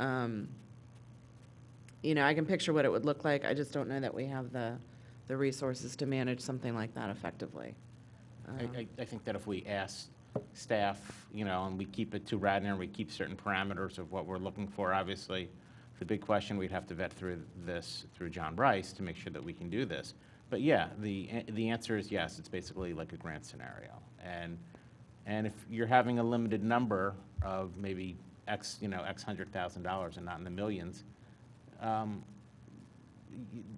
I can picture what it would look like. I just don't know that we have the resources to manage something like that effectively. I think that if we ask staff, and we keep it to Radnor, and we keep certain parameters of what we're looking for, obviously, the big question, we'd have to vet through John Bryce to make sure that we can do this. But yeah, the answer is yes. It's basically like a grant scenario. And if you're having a limited number of maybe X $100,000 and not in the millions,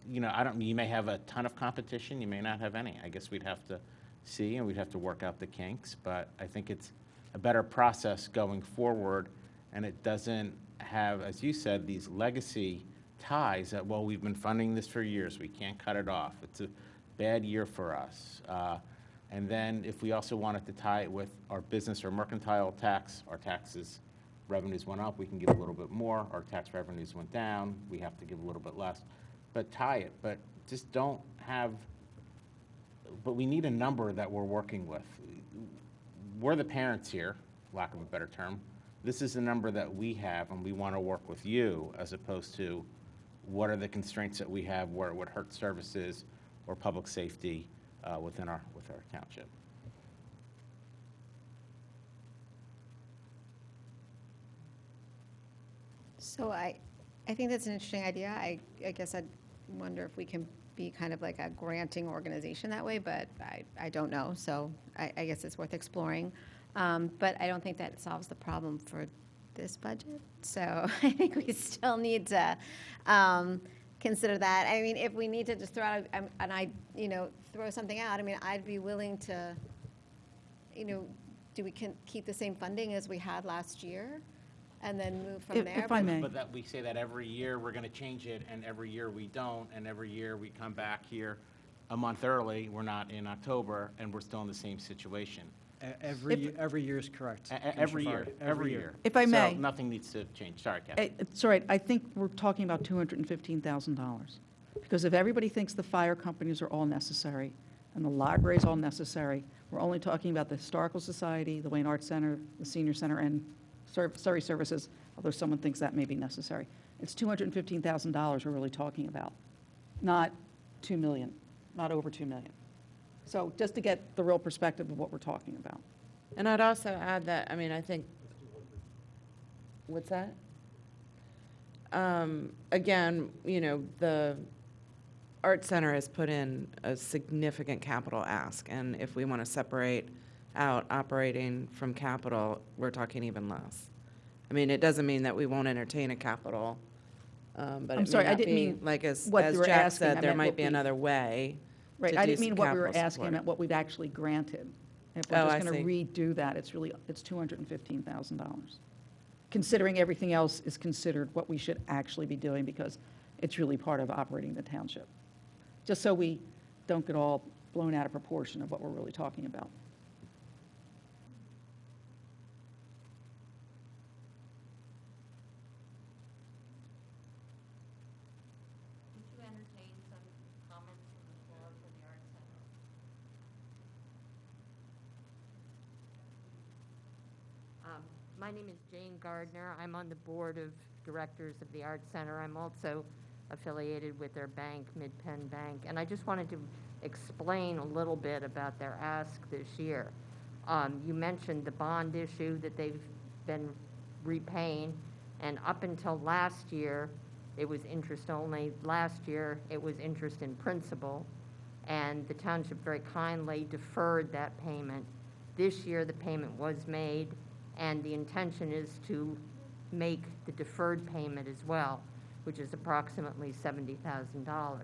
you may have a ton of competition, you may not have any. I guess we'd have to see, and we'd have to work out the kinks, but I think it's a better process going forward, and it doesn't have, as you said, these legacy ties that, well, we've been funding this for years, we can't cut it off. It's a bad year for us. And then if we also wanted to tie it with our business or mercantile tax, our taxes revenues went up, we can give a little bit more. Our tax revenues went down, we have to give a little bit less. But tie it, but just don't have, but we need a number that we're working with. We're the parents here, lack of a better term. This is the number that we have, and we want to work with you, as opposed to what are the constraints that we have where it would hurt services or public safety within our township. So I think that's an interesting idea. I guess I'd wonder if we can be kind of like a granting organization that way, but I don't know. So I guess it's worth exploring. But I don't think that solves the problem for this budget. So I think we still need to consider that. I mean, if we need to just throw out, throw something out, I mean, I'd be willing to, do we keep the same funding as we had last year? And then move from there? If I may. But that we say that every year we're going to change it, and every year we don't, and every year we come back here a month early, we're not in October, and we're still in the same situation. Every year is correct. Every Commissioner year, Farr, every year. If I may. So nothing needs to change. Sorry, Kathy. It's all right, I think we're talking about $215,000. Because if everybody thinks the fire companies are all necessary, and the library is all necessary, we're only talking about the Historical Society, the Wayne Arts Center, the Senior Center, and Surrey Services, although someone thinks that may be necessary. It's $215,000 we're really talking about, not 2 million, not over 2 million. So just to get the real perspective of what we're talking about. And I'd also add that, I mean, I think, what's that? Again, you know, the Art Center has put in a significant capital ask, and if we want to separate out operating from capital, we're talking even less. I mean, it doesn't mean that we won't entertain a capital, but I'm it may sorry, I not didn't be, mean like, as what you were Jack asking, I said, there meant might what be we- another way Right, to I do didn't mean some what we were capital asking, I support. meant what we've actually granted. If Oh, we're I just going see. to redo that, it's $215,000. Considering everything else is considered what we should actually be doing, because it's really part of operating the township. Just so we don't get all blown out of proportion of what we're really talking about. Would you entertain some comments from the floor for the Arts Center? My name is Jane Gardner. I'm on the board of directors of the Arts Center. I'm also affiliated with their bank, Mid-Penn Bank, and I just wanted to explain a little bit about their ask this year. You mentioned the bond issue that they've been repaying, and up until last year, it was interest only. Last year, it was interest in principal, and the township very kindly deferred that payment. This year, the payment was made, and the intention is to make the deferred payment as well, which is approximately $70,000.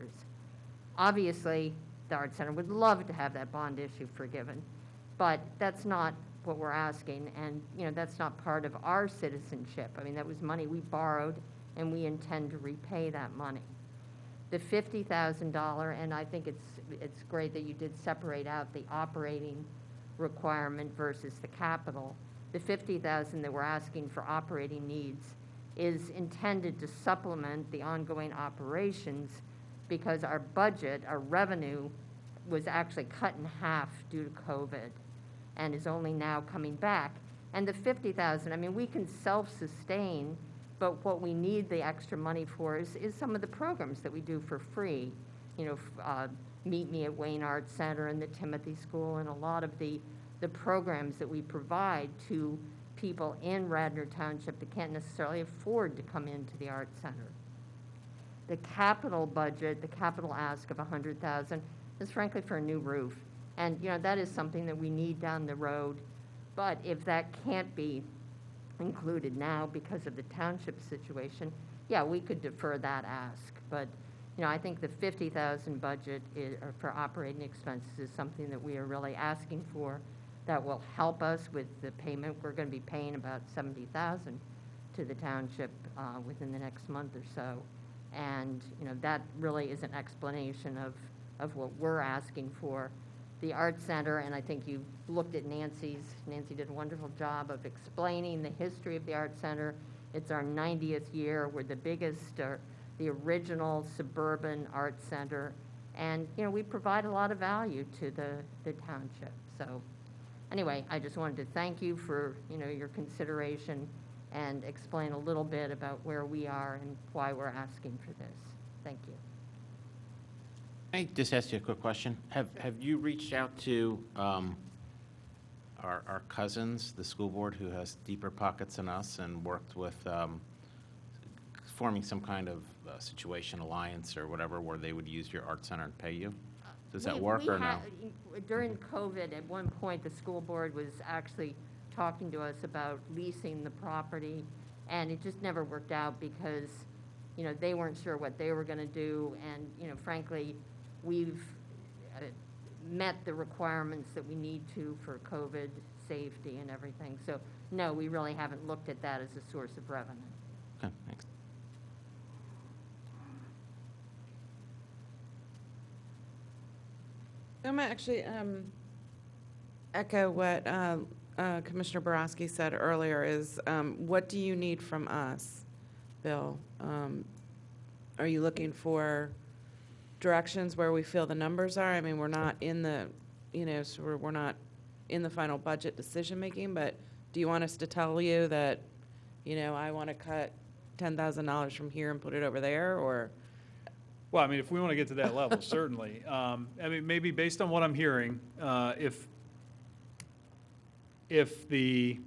Obviously, the Arts Center would love to have that bond issue forgiven, but that's not what we're asking, and that's not part of our citizenship. I mean, that was money we borrowed, and we intend to repay that money. The $50,000, and I think it's great that you did separate out the operating requirement versus the capital. The $50,000 that we're asking for operating needs is intended to supplement the ongoing operations, because our budget, our revenue, was actually cut in half due to COVID and is only now coming back. And the $50,000, I mean, we can self-sustain, but what we need the extra money for is some of the programs that we do for free. Meet Me at Wayne Arts Center and the Timothy School, and a lot of the programs that we provide to people in Radnor Township that can't necessarily afford to come into the Arts Center. The capital budget, the capital ask of $100,000 is frankly for a new roof. And, that is something that we need down the road. But if that can't be included now because of the township situation, yeah, we could defer that ask. But, I think the $50,000 budget for operating expenses is something that we are really asking for that will help us with the payment. We're going to be paying about $70,000 to the township within the next month or so. And, that really is an explanation of what we're asking for. The Arts Center, and I think you've looked at Nancy did a wonderful job of explaining the history of the Arts Center. It's our 90th year. We're the biggest, the original suburban arts center. And, we provide a lot of value to the township. So anyway, I just wanted to thank you for, your consideration and explain a little bit about where we are and why we're asking for this. Thank you. Can I just ask you a quick question? Have you reached out to our cousins, the school board, who has deeper pockets than us, and worked with forming some kind of situation alliance or whatever, where they would use your art center and pay you? Does that work or no? During COVID, at one point, the school board was actually talking to us about leasing the property, and it just never worked out because, they weren't sure what they were going to do, and, frankly, we've met the requirements that we need to for COVID safety and everything. So, no, we really haven't looked at that as a source of revenue. Okay, thanks. I'm actually, echo what Commissioner Boraski said earlier is, what do you need from us, Bill? Are you looking for directions where we feel the numbers are? I mean, we're not in the, so we're not in the final budget decision-making, but do you want us to tell you that, I want to cut $10,000 from here and put it over there, or? Well, I mean, if we want to get to that level, certainly. I mean, maybe based on what I'm hearing, if the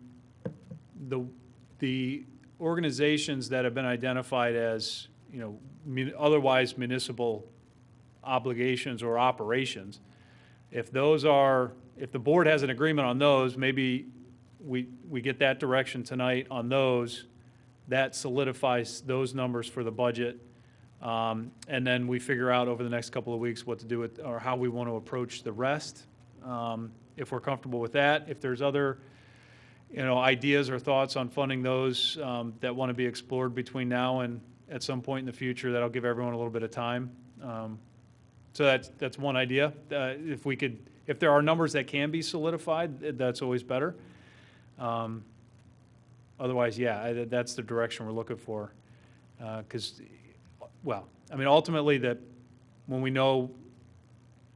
organizations that have been identified as, otherwise municipal obligations or operations, if the board has an agreement on those, maybe we get that direction tonight on those, that solidifies those numbers for the budget. And then we figure out over the next couple of weeks what to do with, or how we want to approach the rest. If we're comfortable with that, if there's other, ideas or thoughts on funding those that want to be explored between now and at some point in the future, that'll give everyone a little bit of time. So that's one idea. If there are numbers that can be solidified, that's always better. Otherwise, yeah, that's the direction we're looking for. Because, ultimately, when we know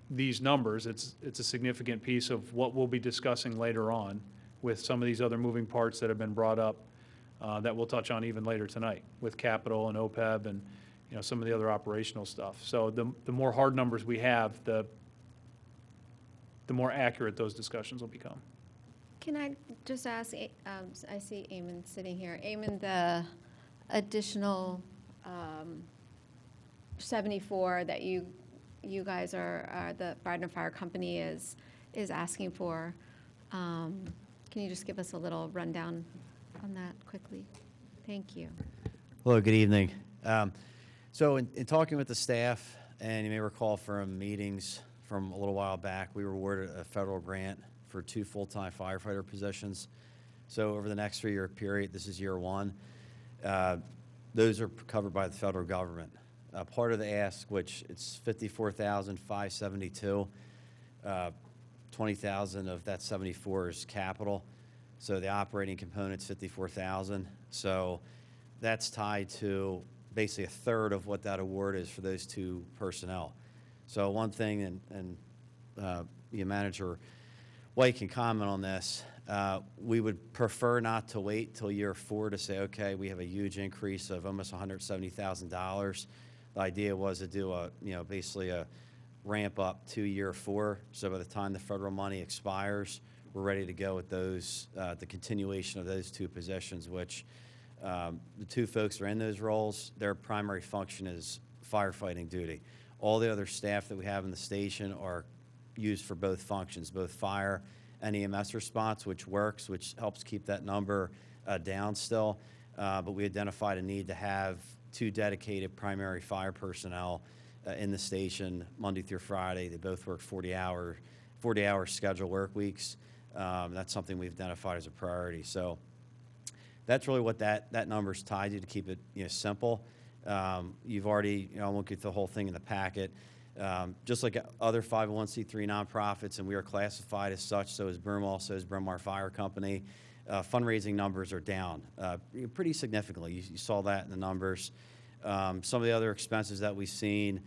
these numbers, it's a significant piece of what we'll be discussing later on with some of these other moving parts that have been brought up that we'll touch on even later tonight with capital and OPEB and some of the other operational stuff. So the more hard numbers we have, the more accurate those discussions will become. Can I just ask, I see Eamon sitting here. Eamon, the additional 74 that you guys are the Radnor Fire Company is asking for, can you just give us a little rundown on that quickly? Thank you. Hello, good evening. So in talking with the staff, and you may recall from meetings from a little while back, we were awarded a federal grant for 2 full-time firefighter positions. So over the next 3-year period, this is year 1, those are covered by the federal government. Part of the ask, which it's $54,572, 20,000 of that 74 is capital. So the operating component's 54,000. So that's tied to basically a third of what that award is for those 2 personnel. So one thing, and the manager White can comment on this, we would prefer not to wait till year 4 to say, okay, we have a huge increase of almost $170,000. The idea was to do basically a ramp up to year 4. So by the time the federal money expires, we're ready to go with those, the continuation of those 2 positions, which the 2 folks are in those roles. Their primary function is firefighting duty. All the other staff that we have in the station are used for both functions, both fire and EMS response, which works, which helps keep that number down still. But we identified a need to have 2 dedicated primary fire personnel in the station Monday through Friday. They both work 40-hour schedule work weeks. That's something we've identified as a priority. So that's really what that number's tied to keep it simple. You've already, I won't get the whole thing in the packet. Just like other 501c3 nonprofits, and we are classified as such, so is Brumall, so is Bryn Mawr Fire Company. Fundraising numbers are down pretty significantly. You saw that in the numbers. Some of the other expenses that we've seen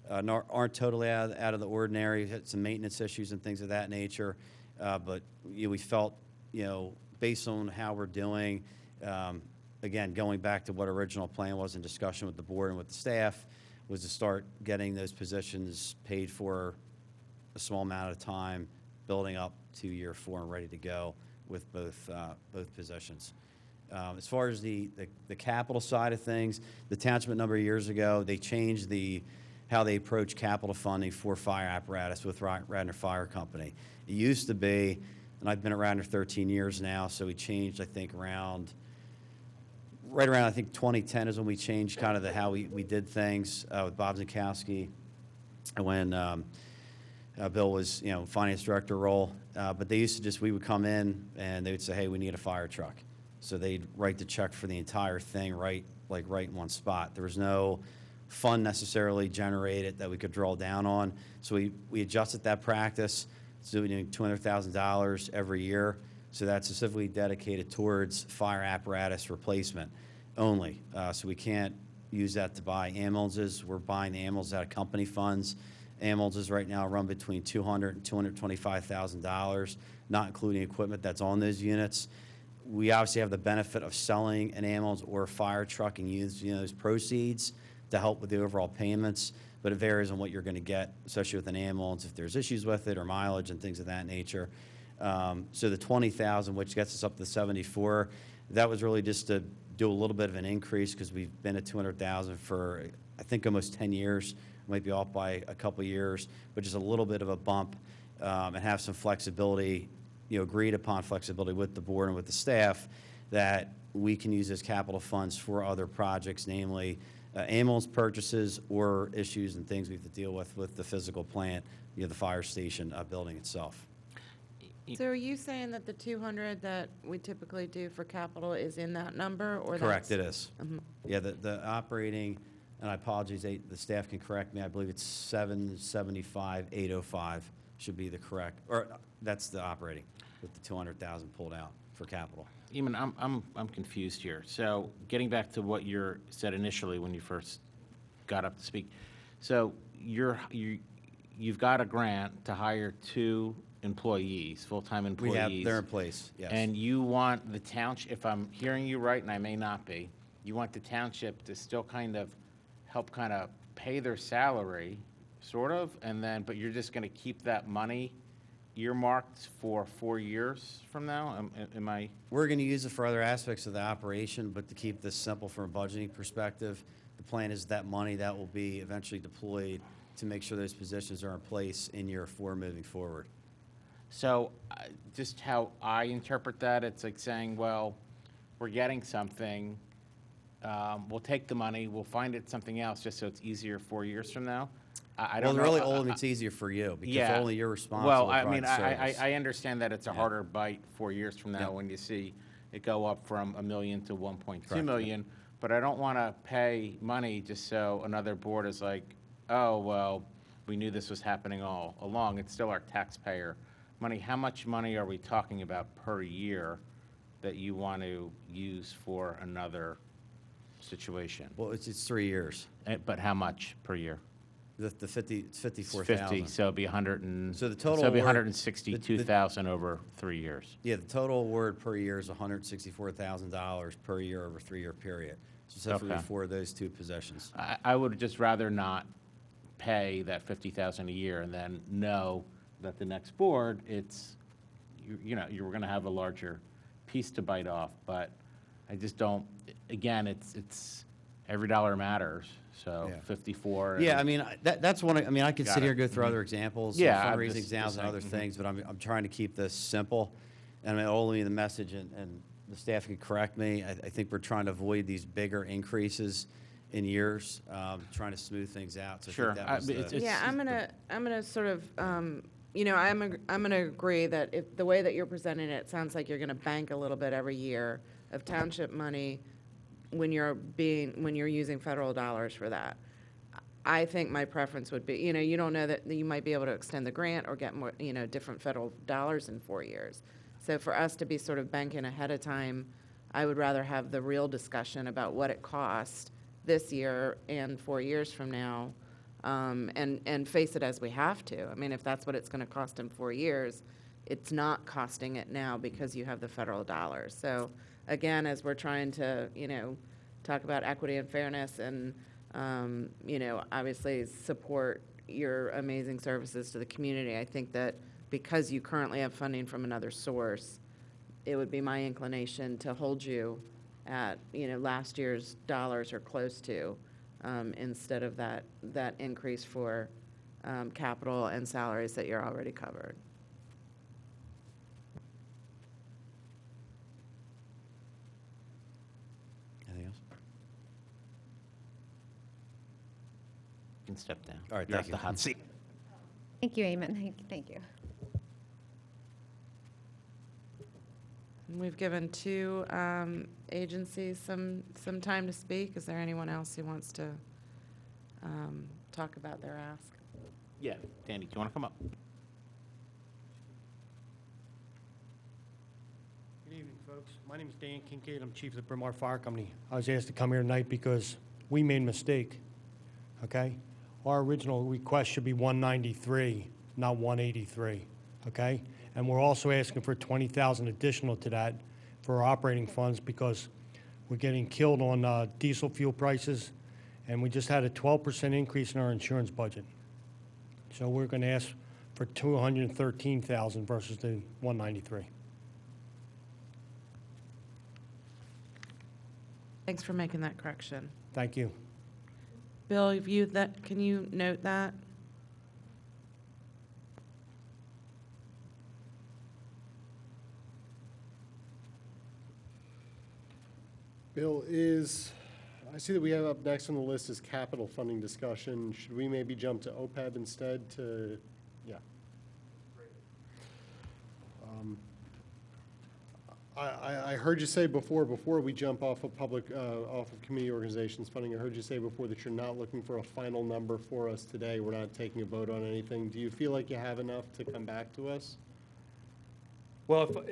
aren't totally out of the ordinary. We had some maintenance issues and things of that nature. But we felt, based on how we're doing, again, going back to what original plan was in discussion with the board and with the staff, was to start getting those positions paid for a small amount of time, building up to year 4 and ready to go with both positions. As far as the capital side of things, the township a number of years ago, they changed how they approach capital funding for fire apparatus with Radnor Fire Company. It used to be, and I've been at Radnor 13 years now, so we changed, I think, right around, I think, 2010 is when we changed kind of how we did things with Bob Zinkowski when Bill was, finance director role. But they used to we would come in and they would say, hey, we need a fire truck. So they'd write the check for the entire thing right in one spot. There was no fund necessarily generated that we could draw down on. So we adjusted that practice. So we're doing $200,000 every year. So that's specifically dedicated towards fire apparatus replacement only. So we can't use that to buy ambulances. We're buying the ambulances out of company funds. Ambulances right now run between $200,000 and $225,000, not including equipment that's on those units. We obviously have the benefit of selling an ambulance or a fire truck and using those proceeds to help with the overall payments, but it varies on what you're going to get, especially with an ambulance, if there's issues with it or mileage and things of that nature. So the $20,000, which gets us up to 74, that was really just to do a little bit of an increase because we've been at 200,000 for, I think, almost 10 years. Might be off by a couple years, but just a little bit of a bump and have some flexibility, agreed upon flexibility with the board and with the staff that we can use as capital funds for other projects, namely ambulance purchases or issues and things we have to deal with the physical plant, the fire station building itself. So are you saying that the 200 that we typically do for capital is in that number, or Correct, it that's- is. Yeah, the operating, and I apologize, the staff can correct me, I believe it's 775,805 should be the correct, or that's the operating with the 200,000 pulled out for capital. Eamon, I'm confused here. So getting back to what you said initially when you first got up to speak. So you've got a grant to hire 2 employees, full-time employees. They're in place, yes. And you want the township, if I'm hearing you right, and I may not be, you want the township to still help pay their salary, sort of, and then, but you're just going to keep that money earmarked for 4 years from now? Am I? We're going to use it for other aspects of the operation, but to keep this simple from a budgeting perspective, the plan is that money that will be eventually deployed to make sure those positions are in place in year 4 moving forward. So just how I interpret that, it's like saying, well, we're getting something, we'll take the money, we'll find it something else just so it's easier 4 years from now. I don't know. Well, really, only it's easier for you because Yeah. only you're responsible Well, to I provide mean, the service. I understand that it's a Yeah. harder bite 4 years from now Yeah. when you see it go up from $1 million to 1.2 Correct. million. But I don't want to pay money just so another board is like, oh, well, we knew this was happening all along. It's still our taxpayer money. How much money are we talking about per year that you want to use for another situation? Well, it's 3 years. But how much per year? The 50, it's It's 54,000. 50, so it'd be 100 and, So the so total it'd be award- 162,000 over 3 years. Yeah, the total award per year is $164,000 per year over a 3-year period, specifically Okay. for those 2 positions. I would just rather not pay that 50,000 a year and then know that the next board, it's, you're going to have a larger piece to bite off. But I just don't, again, it's every dollar matters, so Yeah. 54. Yeah, I mean, that's one, I could Got sit here it. and go through other examples. Yeah, I'm Fundraising just examples and other saying, things, but I'm trying to keep this simple. And only the message, and the staff can correct me, I think we're trying to avoid these bigger increases in years, trying to smooth things out. So I think Sure. that was the- It's- Yeah, I'm gonna sort of, I'm gonna agree that if, the way that you're presenting it, it sounds like you're gonna bank a little bit every year of township money when you're using federal dollars for that. I think my preference would be, you don't know that you might be able to extend the grant or get more, different federal dollars in 4 years. So for us to be sort of banking ahead of time, I would rather have the real discussion about what it cost this year and 4 years from now, and face it as we have to. I mean, if that's what it's going to cost in 4 years, it's not costing it now because you have the federal dollars. So again, as we're trying to, talk about equity and fairness and, obviously support your amazing services to the community, I think that because you currently have funding from another source, it would be my inclination to hold you at, last year's dollars or close to, instead of that increase for capital and salaries that you're already covered. Anything else? You can step down. All right, You're thank off you. the hot seat. Thank you, Eamon. Thank you. We've given 2 agencies some time to speak. Is there anyone else who wants to talk about their ask? Yeah, Danny, do you want to come up? folks. My name is Dan Kincaid. I'm chief of the Bryn Mawr Fire Company. I was asked to come here tonight because we made a mistake, okay? Our original request should be 193, not 183, okay? And we're also asking for 20,000 additional to that for our operating funds because we're getting killed on diesel fuel prices, and we just had a 12% increase in our insurance budget. So we're going to ask for 213,000 versus the 193. Thanks for making that correction. Thank you. Bill, can you note that? Bill, I see that we have up next on the list is capital funding discussion. Should we maybe jump to OPEB instead to, yeah. I heard you say before we jump off of off of community organizations funding, I heard you say before that you're not looking for a final number for us today. We're not taking a vote on anything. Do you feel like you have enough to come back to us? Well,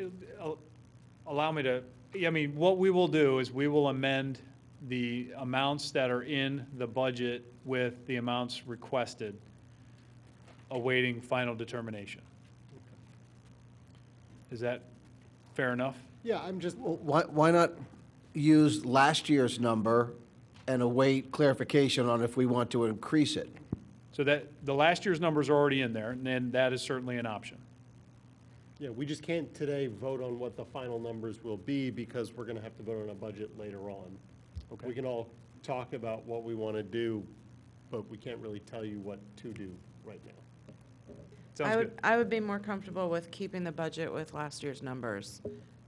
allow me to, I mean, what we will do is we will amend the amounts that are in the budget with the amounts requested, awaiting final determination. Is that fair enough? Yeah, I'm just, Why not use last year's number and await clarification on if we want to increase it? So that, the last year's numbers are already in there, and then that is certainly an option. yeah, we just can't today vote on what the final numbers will be because we're going to have to vote on a budget later on. Okay. We can all talk about what we want to do, but we can't really tell you what to do right now. Sounds good. I would be more comfortable with keeping the budget with last year's numbers.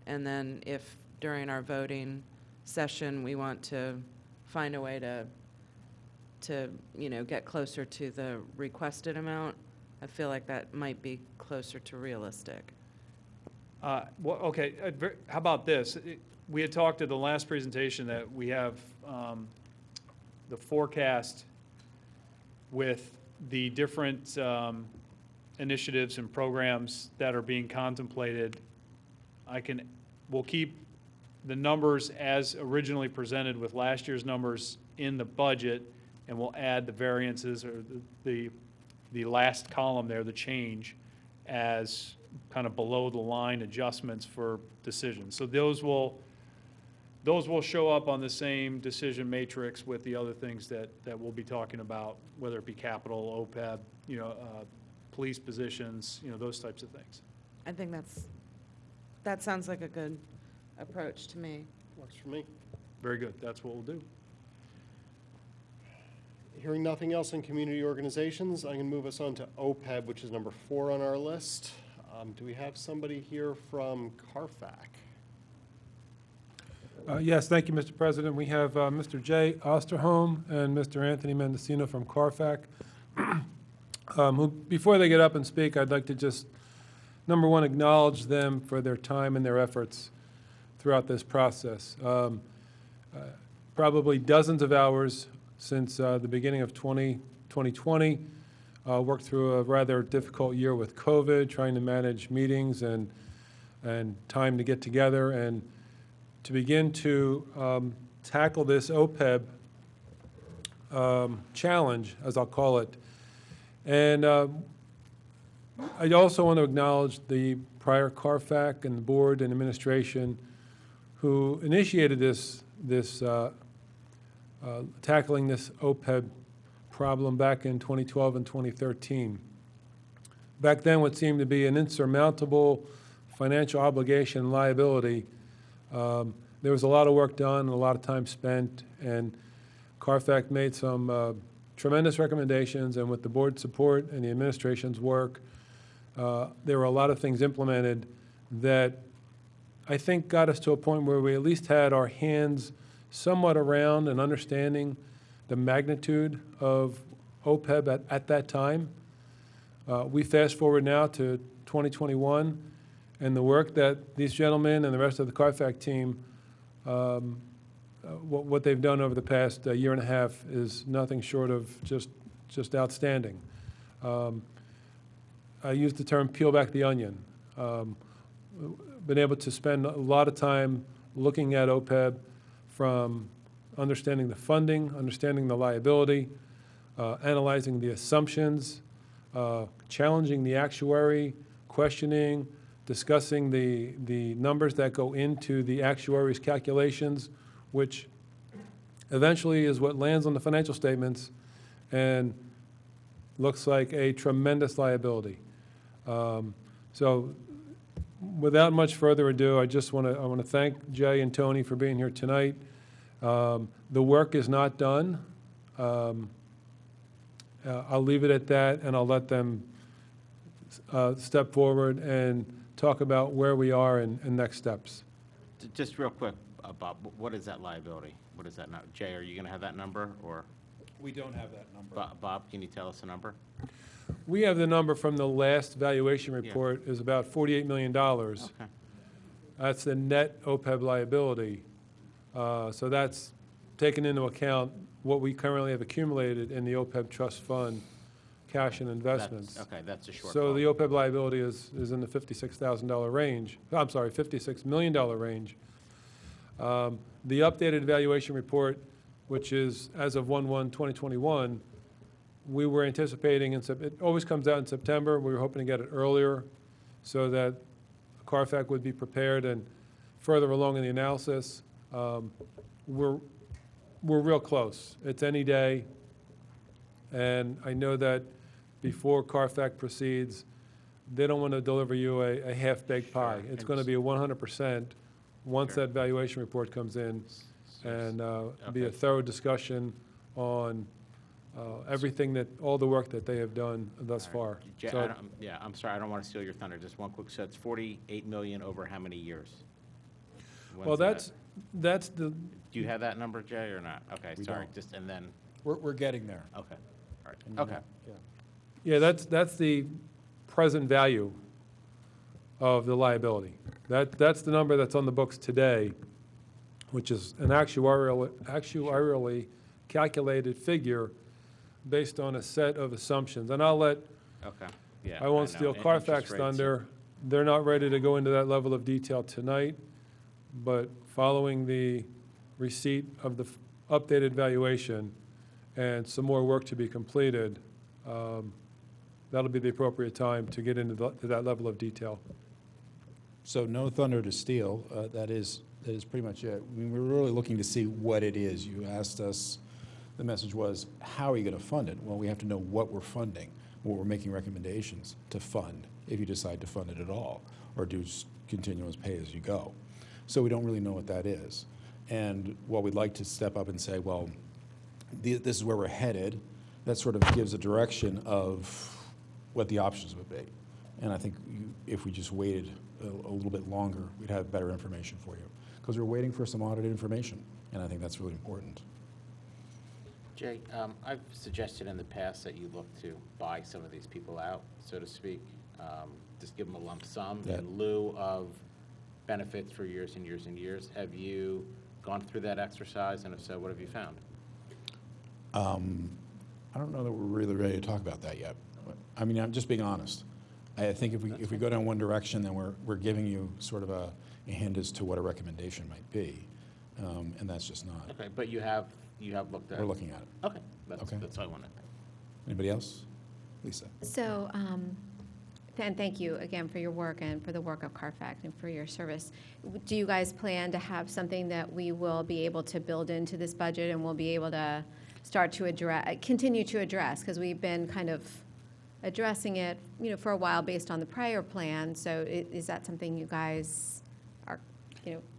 And then if during our voting session, we want to find a way to get closer to the requested amount, I feel like that might be closer to realistic. Well, okay, how about this? We had talked at the last presentation that we have the forecast with the different initiatives and programs that are being contemplated. We'll keep the numbers as originally presented with last year's numbers in the budget, and we'll add the variances or the last column there, the change, as kind of below the line adjustments for decisions. So those will show up on the same decision matrix with the other things that we'll be talking about, whether it be capital, OPEB, police positions, those types of things. I think that sounds like a good approach to me. Works for me. Very good. That's what we'll do. Hearing nothing else in community organizations, I can move us on to OPEB, which is number 4 on our list. Do we have somebody here from CARFAC? Yes, thank you, Mr. President. We have Mr. Jay Osterholm and Mr. Anthony Mendocino from CARFAC. Who, before they get up and speak, I'd like to just, number one, acknowledge them for their time and their efforts throughout this process. Probably dozens of hours since the beginning of 2020. Worked through a rather difficult year with COVID, trying to manage meetings and time to get together and to begin to tackle this OPEB challenge, as I'll call it. And I also want to acknowledge the prior CARFAC and the board and administration who initiated tackling this OPEB problem back in 2012 and 2013. Back then, what seemed to be an insurmountable financial obligation and liability, there was a lot of work done and a lot of time spent, and CARFAC made some tremendous recommendations, and with the board's support and the administration's work, there were a lot of things implemented that I think got us to a point where we at least had our hands somewhat around and understanding the magnitude of OPEB at that time. We fast forward now to 2021, and the work that these gentlemen and the rest of the CARFAC team, what they've done over the past year and a half is nothing short of just outstanding. I use the term peel back the onion. been able to spend a lot of time looking at OPEB from understanding the funding, understanding the liability, analyzing the assumptions, challenging the actuary, questioning, discussing the numbers that go into the actuary's calculations, which eventually is what lands on the financial statements and looks like a tremendous liability. So without much further ado, I want to thank Jay and Tony for being here tonight. The work is not done. I'll leave it at that, and I'll let them step forward and talk about where we are and next steps. Just real quick, Bob, what is that liability? What is that now? Jay, are you going to have that number, or? We don't have that number. Bob, can you tell us the number? We have the number from the last valuation report is about $48 million. Okay. That's the net OPEB liability. So that's taken into account what we currently have accumulated in the OPEB trust fund, cash and investments. Okay, that's a shortfall. So the OPEB liability is in the $56,000 range. I'm sorry, $56 million range. The updated valuation report, which is as of 1/1/2021, we were anticipating, it always comes out in September. We were hoping to get it earlier so that CARFAC would be prepared and further along in the analysis. We're real close. It's any day. And I know that before CARFAC proceeds, they don't want to deliver you a half-baked pie. It's going to be a 100% once that valuation report comes in, and be a thorough discussion on everything all the work that they have done thus far. Jay, So- I'm sorry, I don't want to steal your thunder. Just one quick, so it's 48 million over how many years? Well, When's that's the, Do you have that number, Jay, or not? Okay, We sorry, don't. just, and then, We're getting there. okay, all And right, okay. yeah. yeah, that's the present value of the liability. That's the number that's on the books today, which is an actuarially calculated figure based on a set of assumptions. And I'll let, Okay, yeah. I won't know. steal Interest CARFAX rates, thunder. They're not ready to go into that level of detail tonight, but following the receipt of the updated valuation and some more work to be completed, that'll be the appropriate time to get into to that level of detail. So no thunder to steal. That is pretty much it. I mean, we're really looking to see what it is. You asked us, the message was, how are you going to fund it? Well, we have to know what we're funding, what we're making recommendations to fund, if you decide to fund it at all, or do continuous pay as you go. So we don't really know what that is. And while we'd like to step up and say, well, this is where we're headed, that sort of gives a direction of what the options would be. And I think if we just waited a little bit longer, we'd have better information for you. Because we're waiting for some audited information, and I think that's really important. Jay, I've suggested in the past that you look to buy some of these people out, so to speak. Just give them a lump sum in lieu of benefits for years and years and years. Have you gone through that exercise, and if so, what have you found? I don't know that we're really ready to talk about that yet. I mean, I'm just being honest. I think if we go down one direction, then we're giving you sort of a hint as to what a recommendation might be, and that's just not. Okay, but you have looked at it? We're looking at it. Okay, that's all I wanted. Anybody else? Lisa? So, and thank you again for your work and for the work of CARFAC and for your service. Do you guys plan to have something that we will be able to build into this budget and we'll be able to start to continue to address? Because we've been kind of addressing it, for a while based on the prior plan. So is that something you guys are,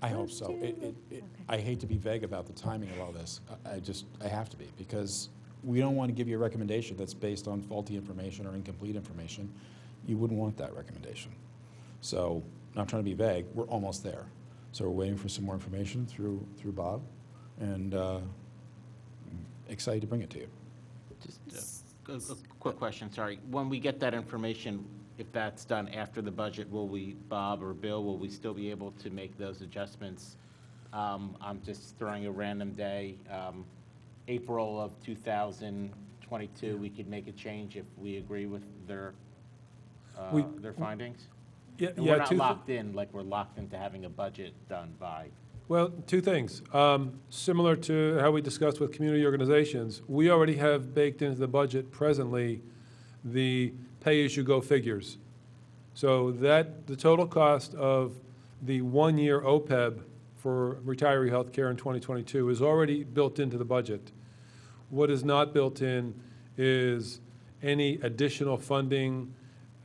I hope close so. to? Okay. Okay. I hate to be vague about the timing of all this. I have to be, because we don't want to give you a recommendation that's based on faulty information or incomplete information. You wouldn't want that recommendation. So, not trying to be vague, we're almost there. So we're waiting for some more information through Bob, and excited to bring it to you. Just a quick question, sorry. When we get that information, if that's done after the budget, Bob or Bill, will we still be able to make those adjustments? I'm just throwing a random day. April of 2022, we could make a change if we agree with their findings? And we're not locked in, like we're locked into having a budget done by. Well, two things. Similar to how we discussed with community organizations, we already have baked into the budget presently the pay-as-you-go figures. So that, the total cost of the one-year OPEB for retiree health care in 2022 is already built into the budget. What is not built in is any additional funding,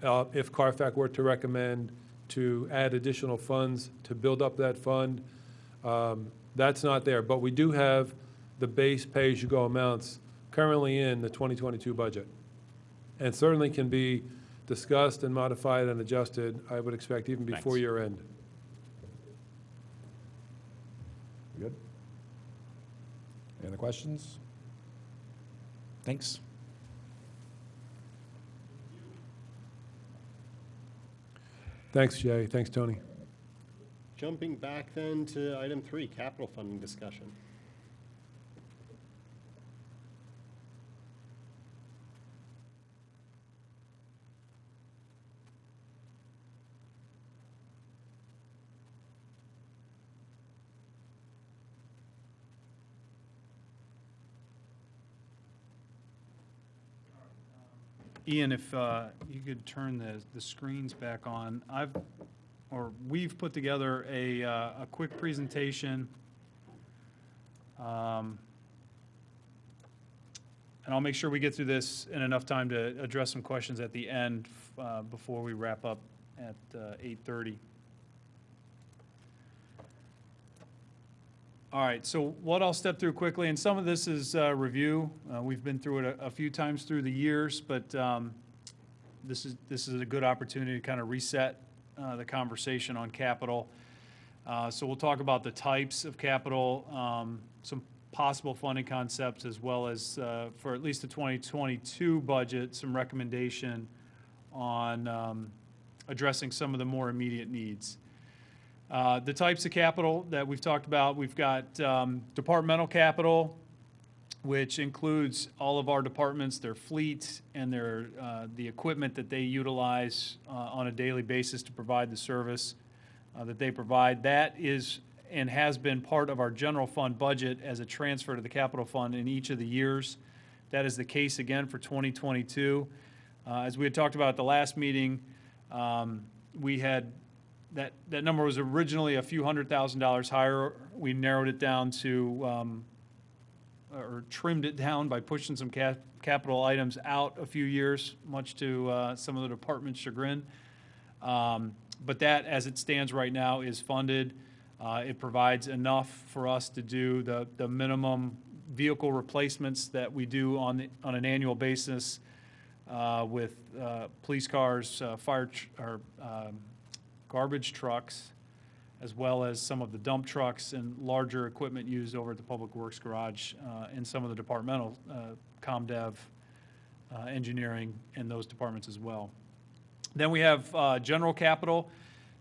if CARFAC were to recommend to add additional funds to build up that fund. That's not there, but we do have the base pay-as-you-go amounts currently in the 2022 budget, and certainly can be discussed and modified and adjusted, I would expect, even before Thanks. year end. Good? Any other questions? Thanks. Thanks, Jay. Thanks, Tony. Jumping back then to item 3, capital funding discussion. Ian, if you could turn the screens back on. We've put together a quick presentation. And I'll make sure we get through this in enough time to address some questions at the end before we wrap up at 8:30. All right, so what I'll step through quickly, and some of this is review. We've been through it a few times through the years, but this is a good opportunity to kind of reset the conversation on capital. So we'll talk about the types of capital, some possible funding concepts, as well as for at least the 2022 budget, some recommendation on addressing some of the more immediate needs. The types of capital that we've talked about, we've got departmental capital, which includes all of our departments, their fleet, and the equipment that they utilize on a daily basis to provide the service that they provide. That is and has been part of our general fund budget as a transfer to the capital fund in each of the years. That is the case again for 2022. As we had talked about at the last meeting, we had that number was originally a few $100,000 higher. We narrowed it down to, or trimmed it down by pushing some capital items out a few years, much to some of the department's chagrin. But that, as it stands right now, is funded. It provides enough for us to do the minimum vehicle replacements that we do on an annual basis with police cars, garbage trucks, as well as some of the dump trucks and larger equipment used over at the Public Works Garage and some of the departmental ComDev, engineering, and those departments as well. Then we have general capital.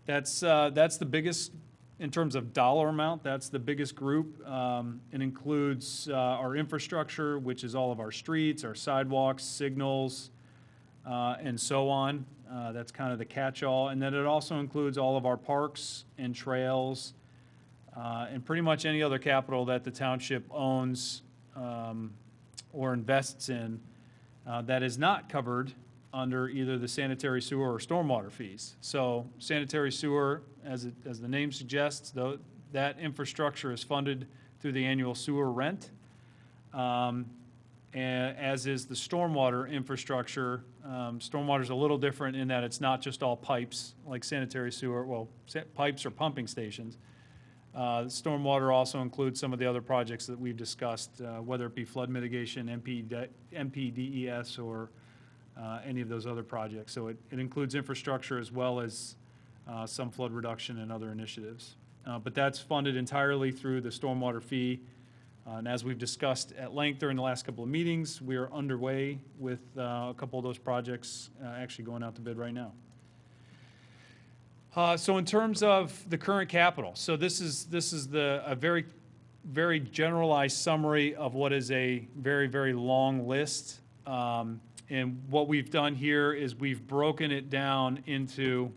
That's the biggest in terms of dollar amount. That's the biggest group. It includes our infrastructure, which is all of our streets, our sidewalks, signals, and so on. That's kind of the catch-all. And then it also includes all of our parks and trails and pretty much any other capital that the township owns or invests in that is not covered under either the sanitary sewer or stormwater fees. So sanitary sewer, as the name suggests, that infrastructure is funded through the annual sewer rent, and as is the stormwater infrastructure. Stormwater is a little different in that it's not just all pipes like sanitary sewer, well, pipes or pumping stations. Stormwater also includes some of the other projects that we've discussed, whether it be flood mitigation, MPDES, or any of those other projects. So it includes infrastructure as well as some flood reduction and other initiatives. But that's funded entirely through the stormwater fee. And as we've discussed at length during the last couple of meetings, we are underway with a couple of those projects actually going out to bid right now. So in terms of the current capital, so this is a very, very generalized summary of what is a very, very long list. And what we've done here is we've broken it down into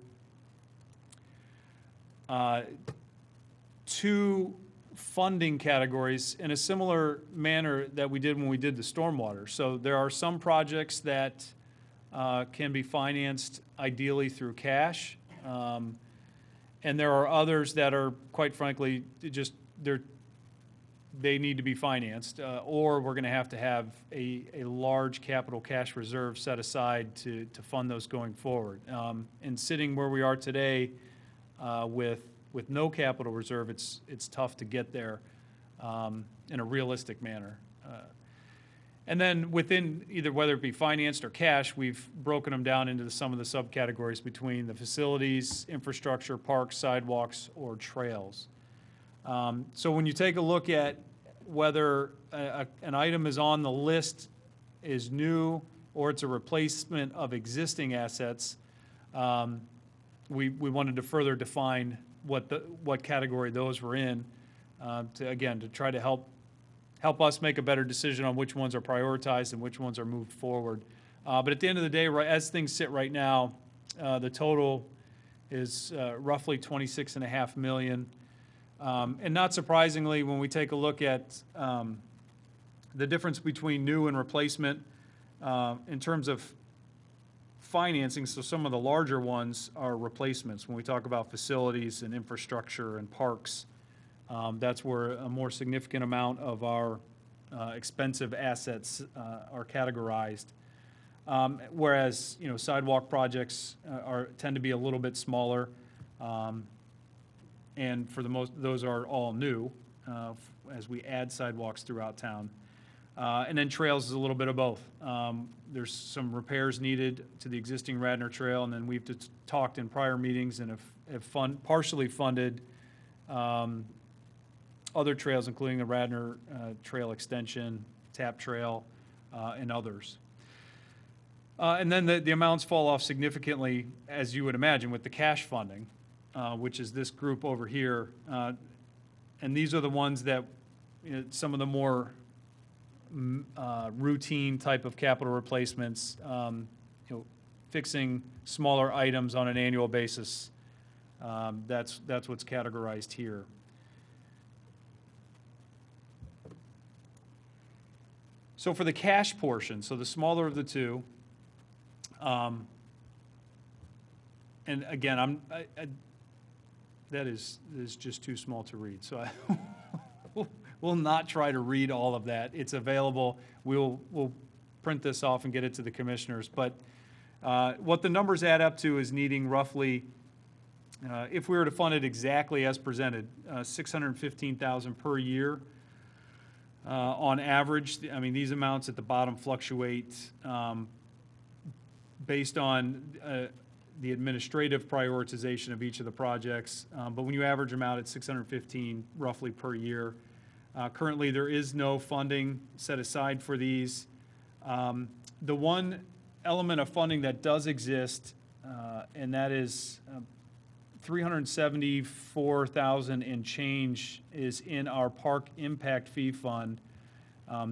two funding categories in a similar manner that we did when we did the stormwater. So there are some projects that can be financed ideally through cash, and there are others that are, quite frankly, just they need to be financed, or we're going to have a large capital cash reserve set aside to fund those going forward. And sitting where we are today with no capital reserve, it's tough to get there in a realistic manner. And then within either, whether it be financed or cash, we've broken them down into some of the subcategories between the facilities, infrastructure, parks, sidewalks, or trails. So when you take a look at whether an item is on the list is new or it's a replacement of existing assets, we wanted to further define what category those were in, to try to help us make a better decision on which ones are prioritized and which ones are moved forward. But at the end of the day, as things sit right now, the total is roughly $26.5 million. And not surprisingly, when we take a look at the difference between new and replacement in terms of financing, so some of the larger ones are replacements. When we talk about facilities and infrastructure and parks, that's where a more significant amount of our expensive assets are categorized. Whereas, sidewalk projects tend to be a little bit smaller, and for the most, those are all new as we add sidewalks throughout town. And then trails is a little bit of both. There's some repairs needed to the existing Radnor Trail, and then we've talked in prior meetings and have partially funded other trails, including the Radnor Trail Extension, Tap Trail, and others. And then the amounts fall off significantly, as you would imagine, with the cash funding, which is this group over here. And these are the ones that, some of the more routine type of capital replacements, fixing smaller items on an annual basis. That's what's categorized here. So for the cash portion, so the smaller of the two, and again, that is just too small to read. So we'll not try to read all of that. It's available. We'll print this off and get it to the commissioners. But what the numbers add up to is needing roughly, if we were to fund it exactly as presented, $615,000 per year. On average, I mean, these amounts at the bottom fluctuate based on the administrative prioritization of each of the projects. But when you average them out at $615 roughly per year, currently there is no funding set aside for these. The one element of funding that does exist, and that is $374,000 and change is in our Park Impact Fee Fund.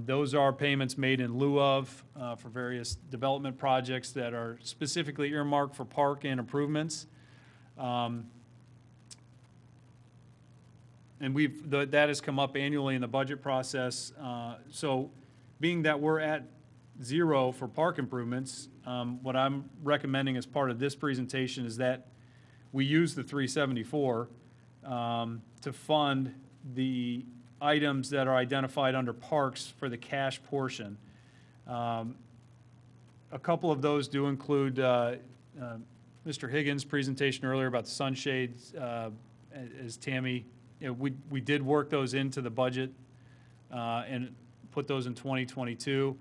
Those are payments made in lieu of for various development projects that are specifically earmarked for park and improvements. And that has come up annually in the budget process. So being that we're at zero for park improvements, what I'm recommending as part of this presentation is that we use the 374 to fund the items that are identified under parks for the cash portion. A couple of those do include Mr. Higgins' presentation earlier about the sunshades. As Tammy, we did work those into the budget and put those in 2022.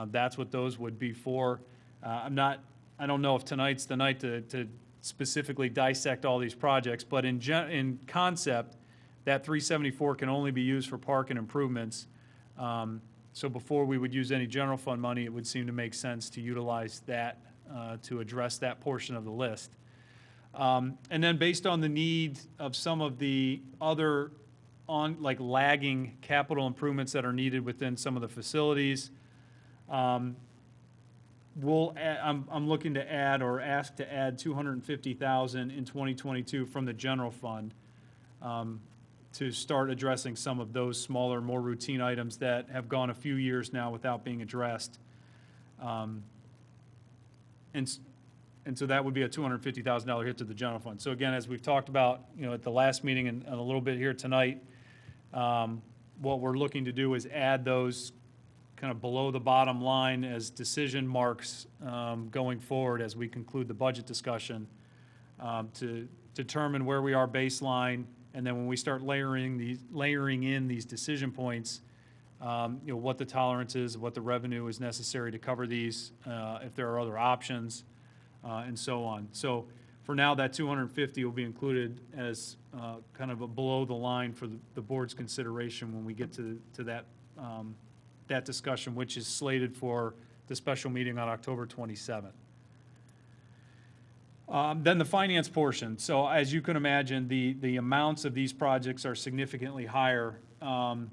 That's what those would be for. I don't know if tonight's the night to specifically dissect all these projects, but in concept, that 374 can only be used for park and improvements. So before we would use any general fund money, it would seem to make sense to utilize that to address that portion of the list. And then based on the need of some of the other lagging capital improvements that are needed within some of the facilities, I'm looking to add or ask to add 250,000 in 2022 from the general fund to start addressing some of those smaller, more routine items that have gone a few years now without being addressed. And so that would be a $250,000 hit to the general fund. So again, as we've talked about, at the last meeting and a little bit here tonight, what we're looking to do is add those kind of below the bottom line as decision marks going forward as we conclude the budget discussion to determine where we are baseline, and then when we start layering in these decision points, what the tolerance is, what the revenue is necessary to cover these, if there are other options, and so on. So for now, that 250 will be included as kind of a below the line for the board's consideration when we get to that that discussion, which is slated for the special meeting on October 27th. Then the finance portion. So as you can imagine, the amounts of these projects are significantly higher to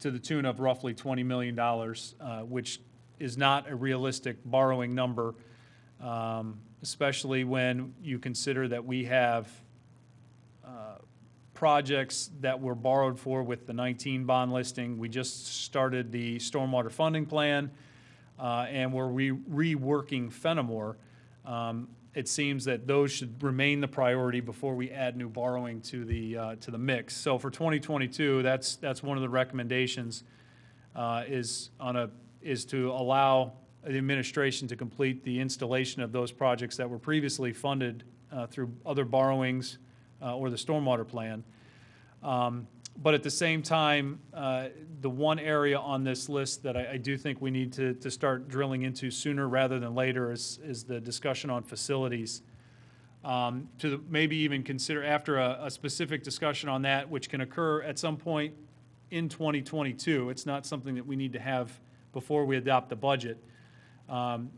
the tune of roughly $20 million, which is not a realistic borrowing number, especially when you consider that we have projects that were borrowed for with the 19 bond listing. We just started the stormwater funding plan, and we're reworking Fenimore. It seems that those should remain the priority before we add new borrowing to the mix. So for 2022, that's one of the recommendations is to allow the administration to complete the installation of those projects that were previously funded through other borrowings or the stormwater plan. But at the same time, the one area on this list that I do think we need to start drilling into sooner rather than later is the discussion on facilities. To maybe even consider after a specific discussion on that, which can occur at some point in 2022. It's not something that we need to have before we adopt the budget.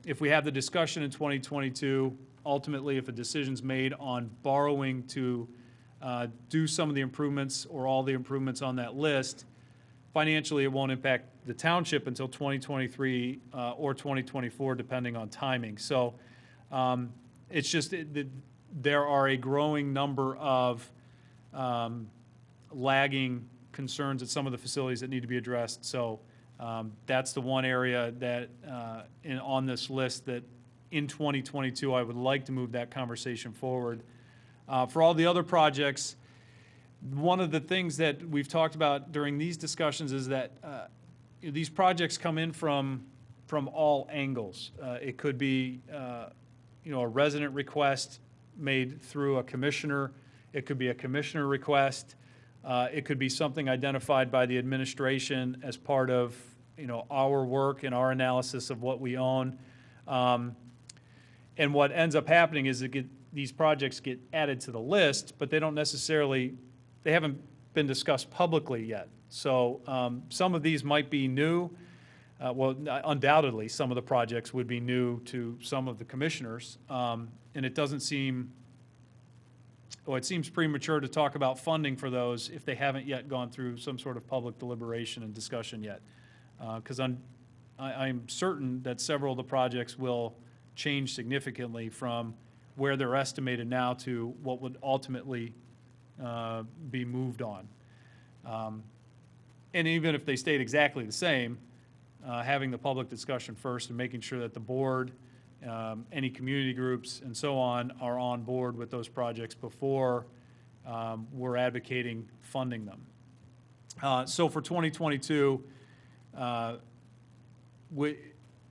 If we have the discussion in 2022, ultimately if a decision's made on borrowing to do some of the improvements or all the improvements on that list, financially it won't impact the township until 2023 or 2024, depending on timing. So it's just there are a growing number of lagging concerns at some of the facilities that need to be addressed. So that's the one area that on this list that in 2022 I would like to move that conversation forward. For all the other projects, one of the things that we've talked about during these discussions is that these projects come in from all angles. It could be a resident request made through a commissioner. It could be a commissioner request. It could be something identified by the administration as part of our work and our analysis of what we own. And what ends up happening is these projects get added to the list, but they haven't been discussed publicly yet. So some of these might be new. Undoubtedly, some of the projects would be new to some of the commissioners. And it seems premature to talk about funding for those if they haven't yet gone through some sort of public deliberation and discussion yet. Because I'm certain that several of the projects will change significantly from where they're estimated now to what would ultimately be moved on. And even if they stayed exactly the same, having the public discussion first and making sure that the board, any community groups and so on are on board with those projects before we're advocating funding them. So for 2022,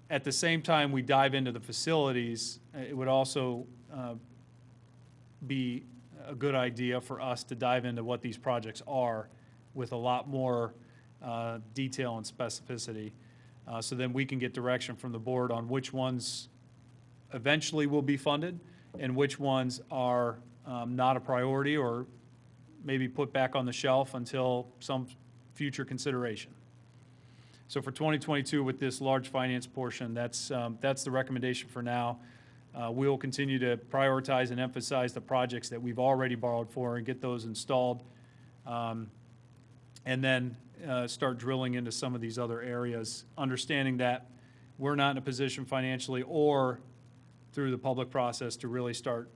at the same time we dive into the facilities, it would also be a good idea for us to dive into what these projects are with a lot more detail and specificity. So then we can get direction from the board on which ones eventually will be funded and which ones are not a priority or maybe put back on the shelf until some future consideration. So for 2022, with this large finance portion, that's the recommendation for now. We will continue to prioritize and emphasize the projects that we've already borrowed for and get those installed, and then start drilling into some of these other areas, understanding that we're not in a position financially or through the public process to really start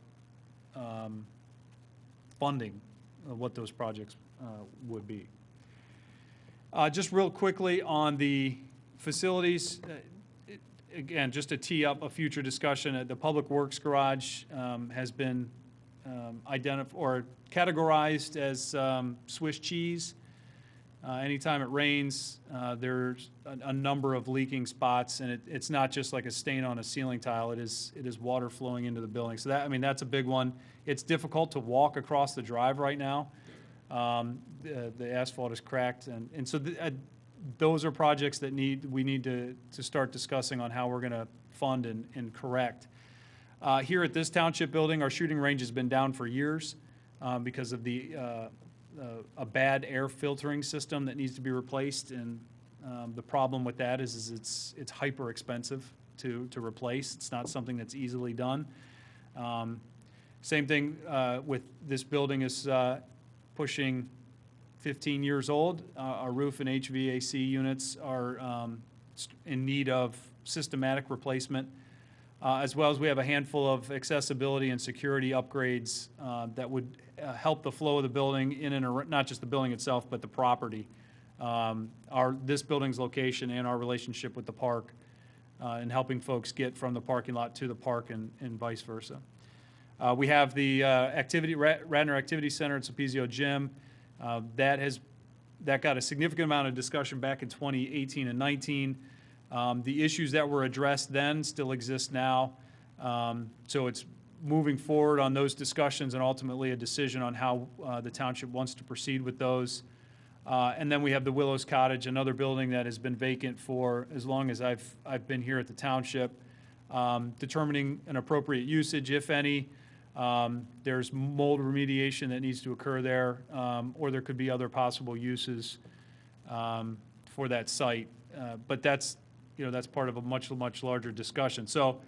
funding what those projects would be. Just real quickly on the facilities, again, just to tee up a future discussion, the Public Works Garage has been identified or categorized as Swiss cheese. Anytime it rains, there's a number of leaking spots, and it's not just like a stain on a ceiling tile. It is water flowing into the building. So that, I mean, that's a big one. It's difficult to walk across the drive right now. The asphalt is cracked, and so those are projects that we need to start discussing on how we're going to fund and correct. Here at this township building, our shooting range has been down for years because of a bad air filtering system that needs to be replaced, and the problem with that is it's hyper expensive to replace. It's not something that's easily done. Same thing with this building is pushing 15 years old. Our roof and HVAC units are in need of systematic replacement, as well as we have a handful of accessibility and security upgrades that would help the flow of the building in and around, not just the building itself, but the property. This building's location and our relationship with the park and helping folks get from the parking lot to the park and vice versa. We have the Radnor Activity Center at Sapezio Gym. That got a significant amount of discussion back in 2018 and 19. The issues that were addressed then still exist now. So it's moving forward on those discussions and ultimately a decision on how the township wants to proceed with those. And then we have the Willows Cottage, another building that has been vacant for as long as I've been here at the township. Determining an appropriate usage, if any. There's mold remediation that needs to occur there, or there could be other possible uses for that site. But that's part of a much larger discussion. So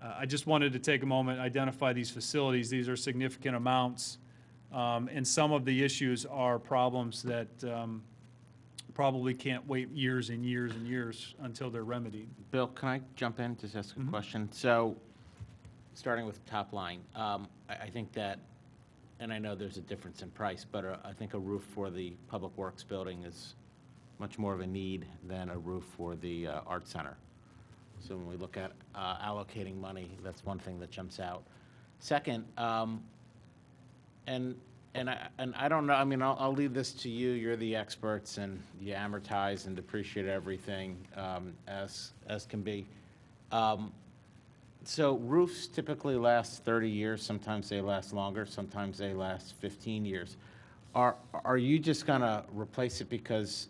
I just wanted to take a moment, identify these facilities. These are significant amounts, and some of the issues are problems that probably can't wait years and years and years until they're remedied. Bill, can I jump in, just ask a question? So, starting with top line, I think that, and I know there's a difference in price, but I think a roof for the Public Works building is much more of a need than a roof for the Art Center. So when we look at allocating money, that's one thing that jumps out. Second, and I don't know, I mean, I'll leave this to you. You're the experts, and you amortize and depreciate everything as can be. So roofs typically last 30 years. Sometimes they last longer. Sometimes they last 15 years. Are you just going to replace it because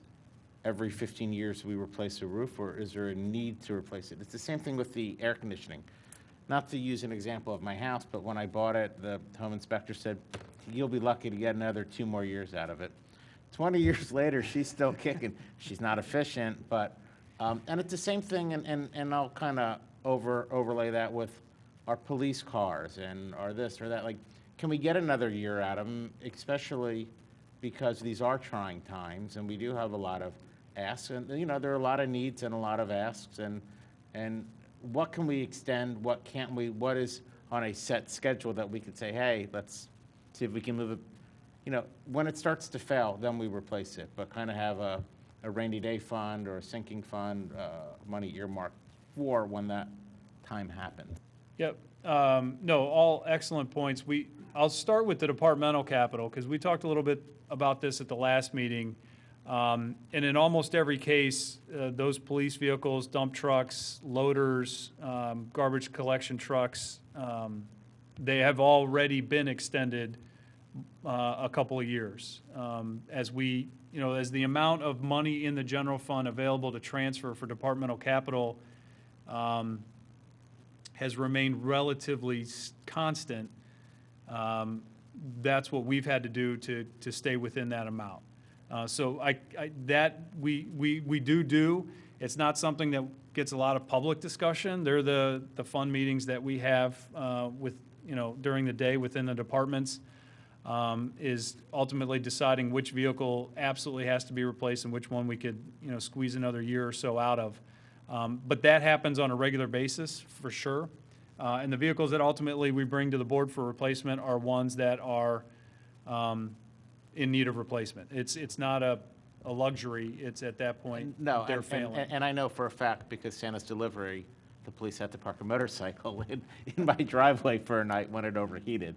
every 15 years we replace a roof, or is there a need to replace it? It's the same thing with the air conditioning. Not to use an example of my house, but when I bought it, the home inspector said, you'll be lucky to get another 2 more years out of it. 20 years later, she's still kicking. She's not efficient, but, and it's the same thing, and I'll kind of overlay that with our police cars and our this or that. Like, can we get another year out of them, especially because these are trying times, and we do have a lot of asks, and there are a lot of needs and a lot of asks, and what can we extend, what can't we, what is on a set schedule that we could say, hey, let's see if we can move it. When it starts to fail, then we replace it, but kind of have a rainy day fund or a sinking fund, money earmarked for when that time happened. Yep. No, all excellent points. I'll start with the departmental capital, because we talked a little bit about this at the last meeting. And in almost every case, those police vehicles, dump trucks, loaders, garbage collection trucks, they have already been extended a couple of years. As the amount of money in the general fund available to transfer for departmental capital has remained relatively constant, that's what we've had to do to stay within that amount. So we do. It's not something that gets a lot of public discussion. They're the fun meetings that we have during the day within the departments, is ultimately deciding which vehicle absolutely has to be replaced and which one we could squeeze another year or so out of. But that happens on a regular basis, for sure. And the vehicles that ultimately we bring to the board for replacement are ones that are in need of replacement. It's not a luxury, it's at that point, No, they're failing. and I know for a fact, because Santa's Delivery, the police had to park a motorcycle in my driveway for a night when it overheated.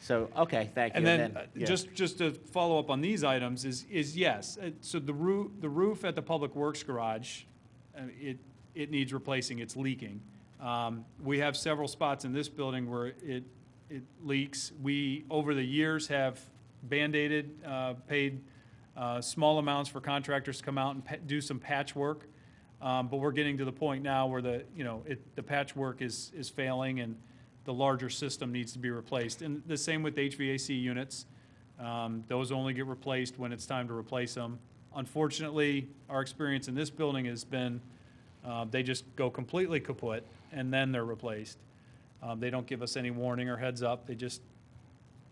So, okay, thank you. And then, yeah. just to follow up on these items is yes, so the roof at the Public Works garage, it needs replacing, it's leaking. We have several spots in this building where it leaks. We, over the years, have Band-Aided, paid small amounts for contractors to come out and do some patchwork. But we're getting to the point now where the patchwork is failing and the larger system needs to be replaced. And the same with HVAC units. Those only get replaced when it's time to replace them. Unfortunately, our experience in this building has been they just go completely kaput and then they're replaced. They don't give us any warning or heads up. They just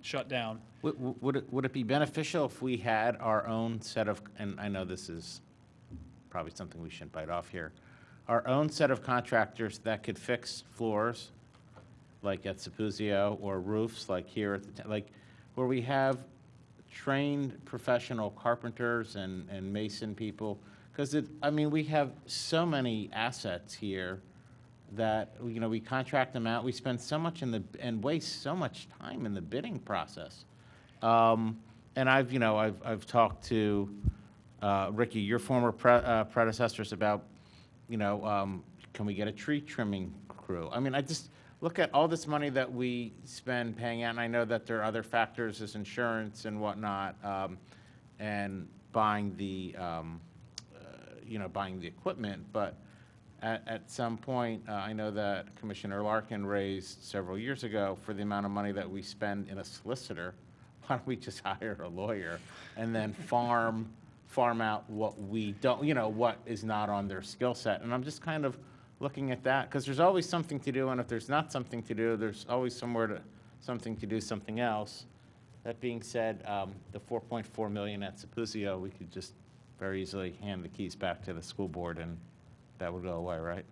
shut down. Would it be beneficial if we had our own set of, and I know this is probably something we shouldn't bite off here, our own set of contractors that could fix floors, like at Sapuzio, or roofs, like here at the, like where we have trained professional carpenters and mason people, because I mean, we have so many assets here that, we contract them out. We spend so much and waste so much time in the bidding process. And I've talked to Ricky, your former predecessors, about, can we get a tree trimming crew? I mean, I just look at all this money that we spend paying out, and I know that there are other factors as insurance and whatnot, and buying the, buying the equipment, but at some point, I know that Commissioner Larkin raised several years ago for the amount of money that we spend in a solicitor. Why don't we just hire a lawyer and then farm out what we don't, what is not on their skill set? And I'm just kind of looking at that, because there's always something to do, and if there's not something to do, there's always something to do something else. That being said, the $4.4 million at Sapuzio, we could just very easily hand the keys back to the school board, and that would go away, right?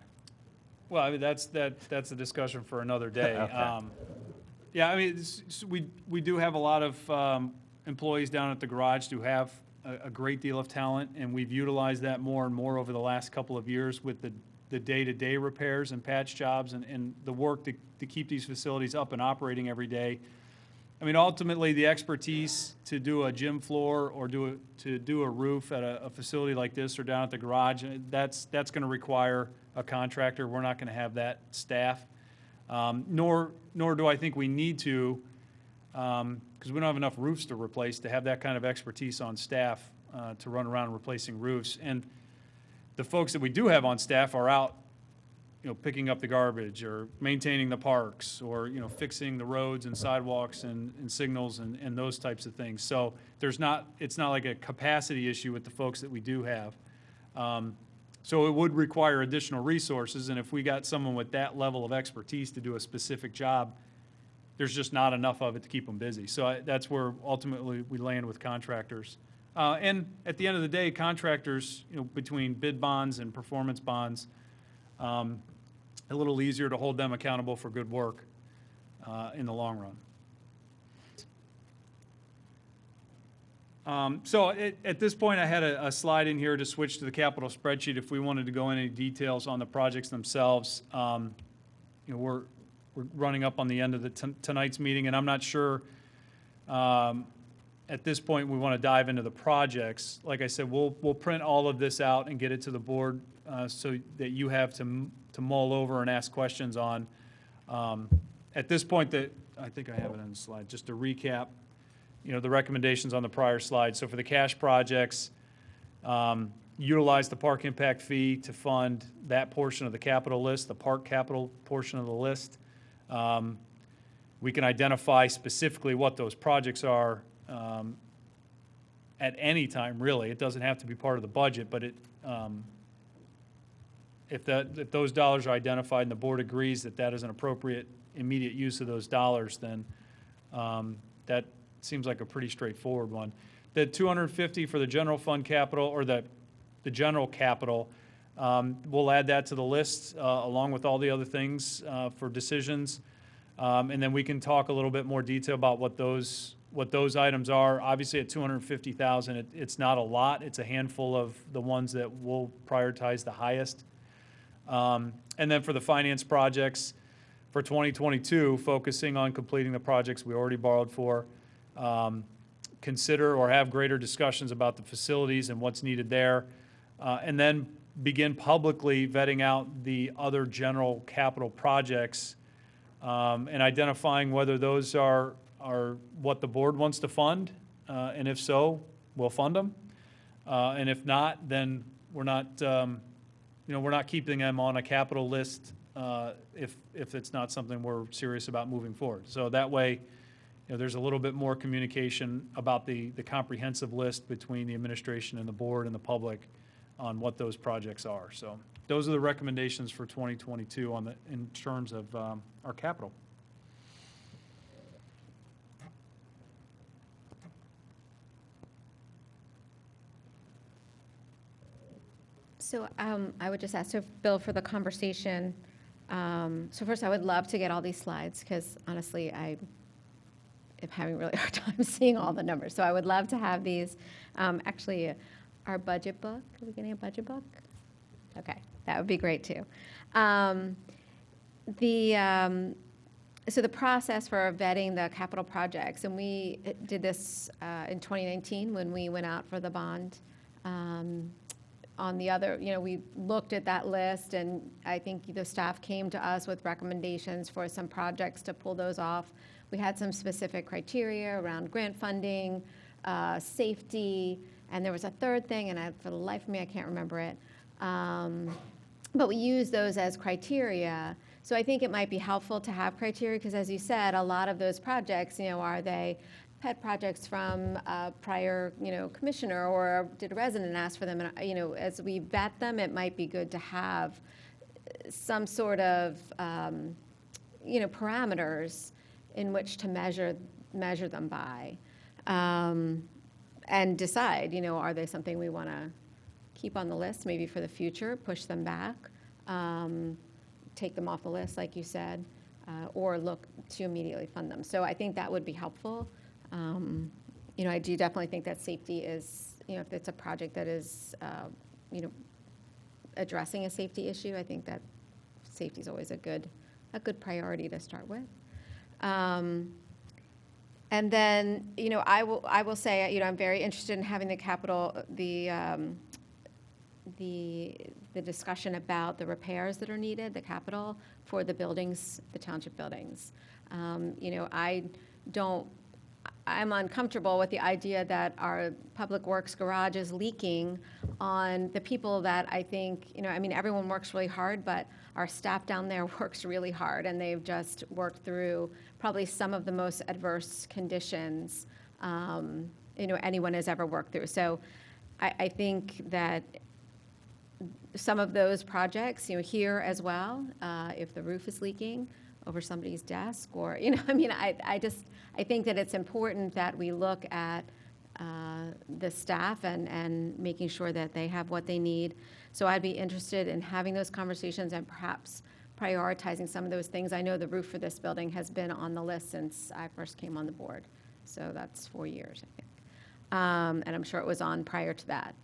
Well, I mean, that's a discussion for another day. Okay. Yeah, I mean, we do have a lot of employees down at the garage who have a great deal of talent, and we've utilized that more and more over the last couple of years with the day-to-day repairs and patch jobs and the work to keep these facilities up and operating every day. I mean, ultimately, the expertise to do a gym floor or to do a roof at a facility like this or down at the garage, that's going to require a contractor. We're not going to have that staff, nor do I think we need to, because we don't have enough roofs to replace, to have that kind of expertise on staff to run around replacing roofs. And the folks that we do have on staff are out, picking up the garbage or maintaining the parks or, fixing the roads and sidewalks and signals and those types of things. So it's not like a capacity issue with the folks that we do have. So it would require additional resources, and if we got someone with that level of expertise to do a specific job, there's just not enough of it to keep them busy. So that's where ultimately we land with contractors. And at the end of the day, contractors, between bid bonds and performance bonds, a little easier to hold them accountable for good work in the long run. So at this point, I had a slide in here to switch to the capital spreadsheet if we wanted to go into any details on the projects themselves. We're running up on the end of tonight's meeting, and I'm not sure at this point we want to dive into the projects. Like I said, we'll print all of this out and get it to the board so that you have to mull over and ask questions on. At this point, I think I have it on the slide, just to recap, the recommendations on the prior slide. So for the cash projects, utilize the park impact fee to fund that portion of the capital list, the park capital portion of the list. We can identify specifically what those projects are at any time, really. It doesn't have to be part of the budget, but if those dollars are identified and the board agrees that that is an appropriate immediate use of those dollars, then that seems like a pretty straightforward one. The $250 for the general fund capital, or the general capital, We'll add that to the list along with all the other things for decisions. And then we can talk a little bit more detail about what those items are. Obviously, at $250,000, it's not a lot. It's a handful of the ones that we'll prioritize the highest. And then for the finance projects for 2022, focusing on completing the projects we already borrowed for. Consider or have greater discussions about the facilities and what's needed there. And then begin publicly vetting out the other general capital projects and identifying whether those are what the board wants to fund, and if so, we'll fund them. And if not, then we're not, we're not keeping them on a capital list if it's not something we're serious about moving forward. So that way, there's a little bit more communication about the comprehensive list between the administration and the board and the public on what those projects are. So those are the recommendations for 2022 in terms of our capital. So I would just ask, so Bill, for the conversation, so first I would love to get all these slides because honestly, I am having a really hard time seeing all the numbers. So I would love to have these. Actually, our budget book, are we getting a budget book? Okay, that would be great too. So the process for vetting the capital projects, and we did this in 2019 when we went out for the bond. On the other, we looked at that list, and I think the staff came to us with recommendations for some projects to pull those off. We had some specific criteria around grant funding, safety, and there was a third thing, and for the life of me, I can't remember it. But we used those as criteria. So I think it might be helpful to have criteria, because as you said, a lot of those projects, are they pet projects from a prior, commissioner, or did a resident ask for them? And, as we vet them, it might be good to have some sort of, parameters in which to measure them by, and decide, are they something we want to keep on the list, maybe for the future, push them back, take them off the list, like you said, or look to immediately fund them. So I think that would be helpful. I do definitely think that safety is, if it's a project that is, addressing a safety issue, I think that safety is always a good priority to start with. And then, I will say, I'm very interested in having the capital, the discussion about the repairs that are needed, the capital for the buildings, the township buildings. I'm uncomfortable with the idea that our public works garage is leaking on the people that I think, everyone works really hard, but our staff down there works really hard, and they've just worked through probably some of the most adverse conditions, anyone has ever worked through. So I think that some of those projects, here as well, if the roof is leaking over somebody's desk, or, I think that it's important that we look at the staff and making sure that they have what they need. So I'd be interested in having those conversations and perhaps prioritizing some of those things. I know the roof for this building has been on the list since I first came on the board. So that's 4 years, I think. And I'm sure it was on prior to that.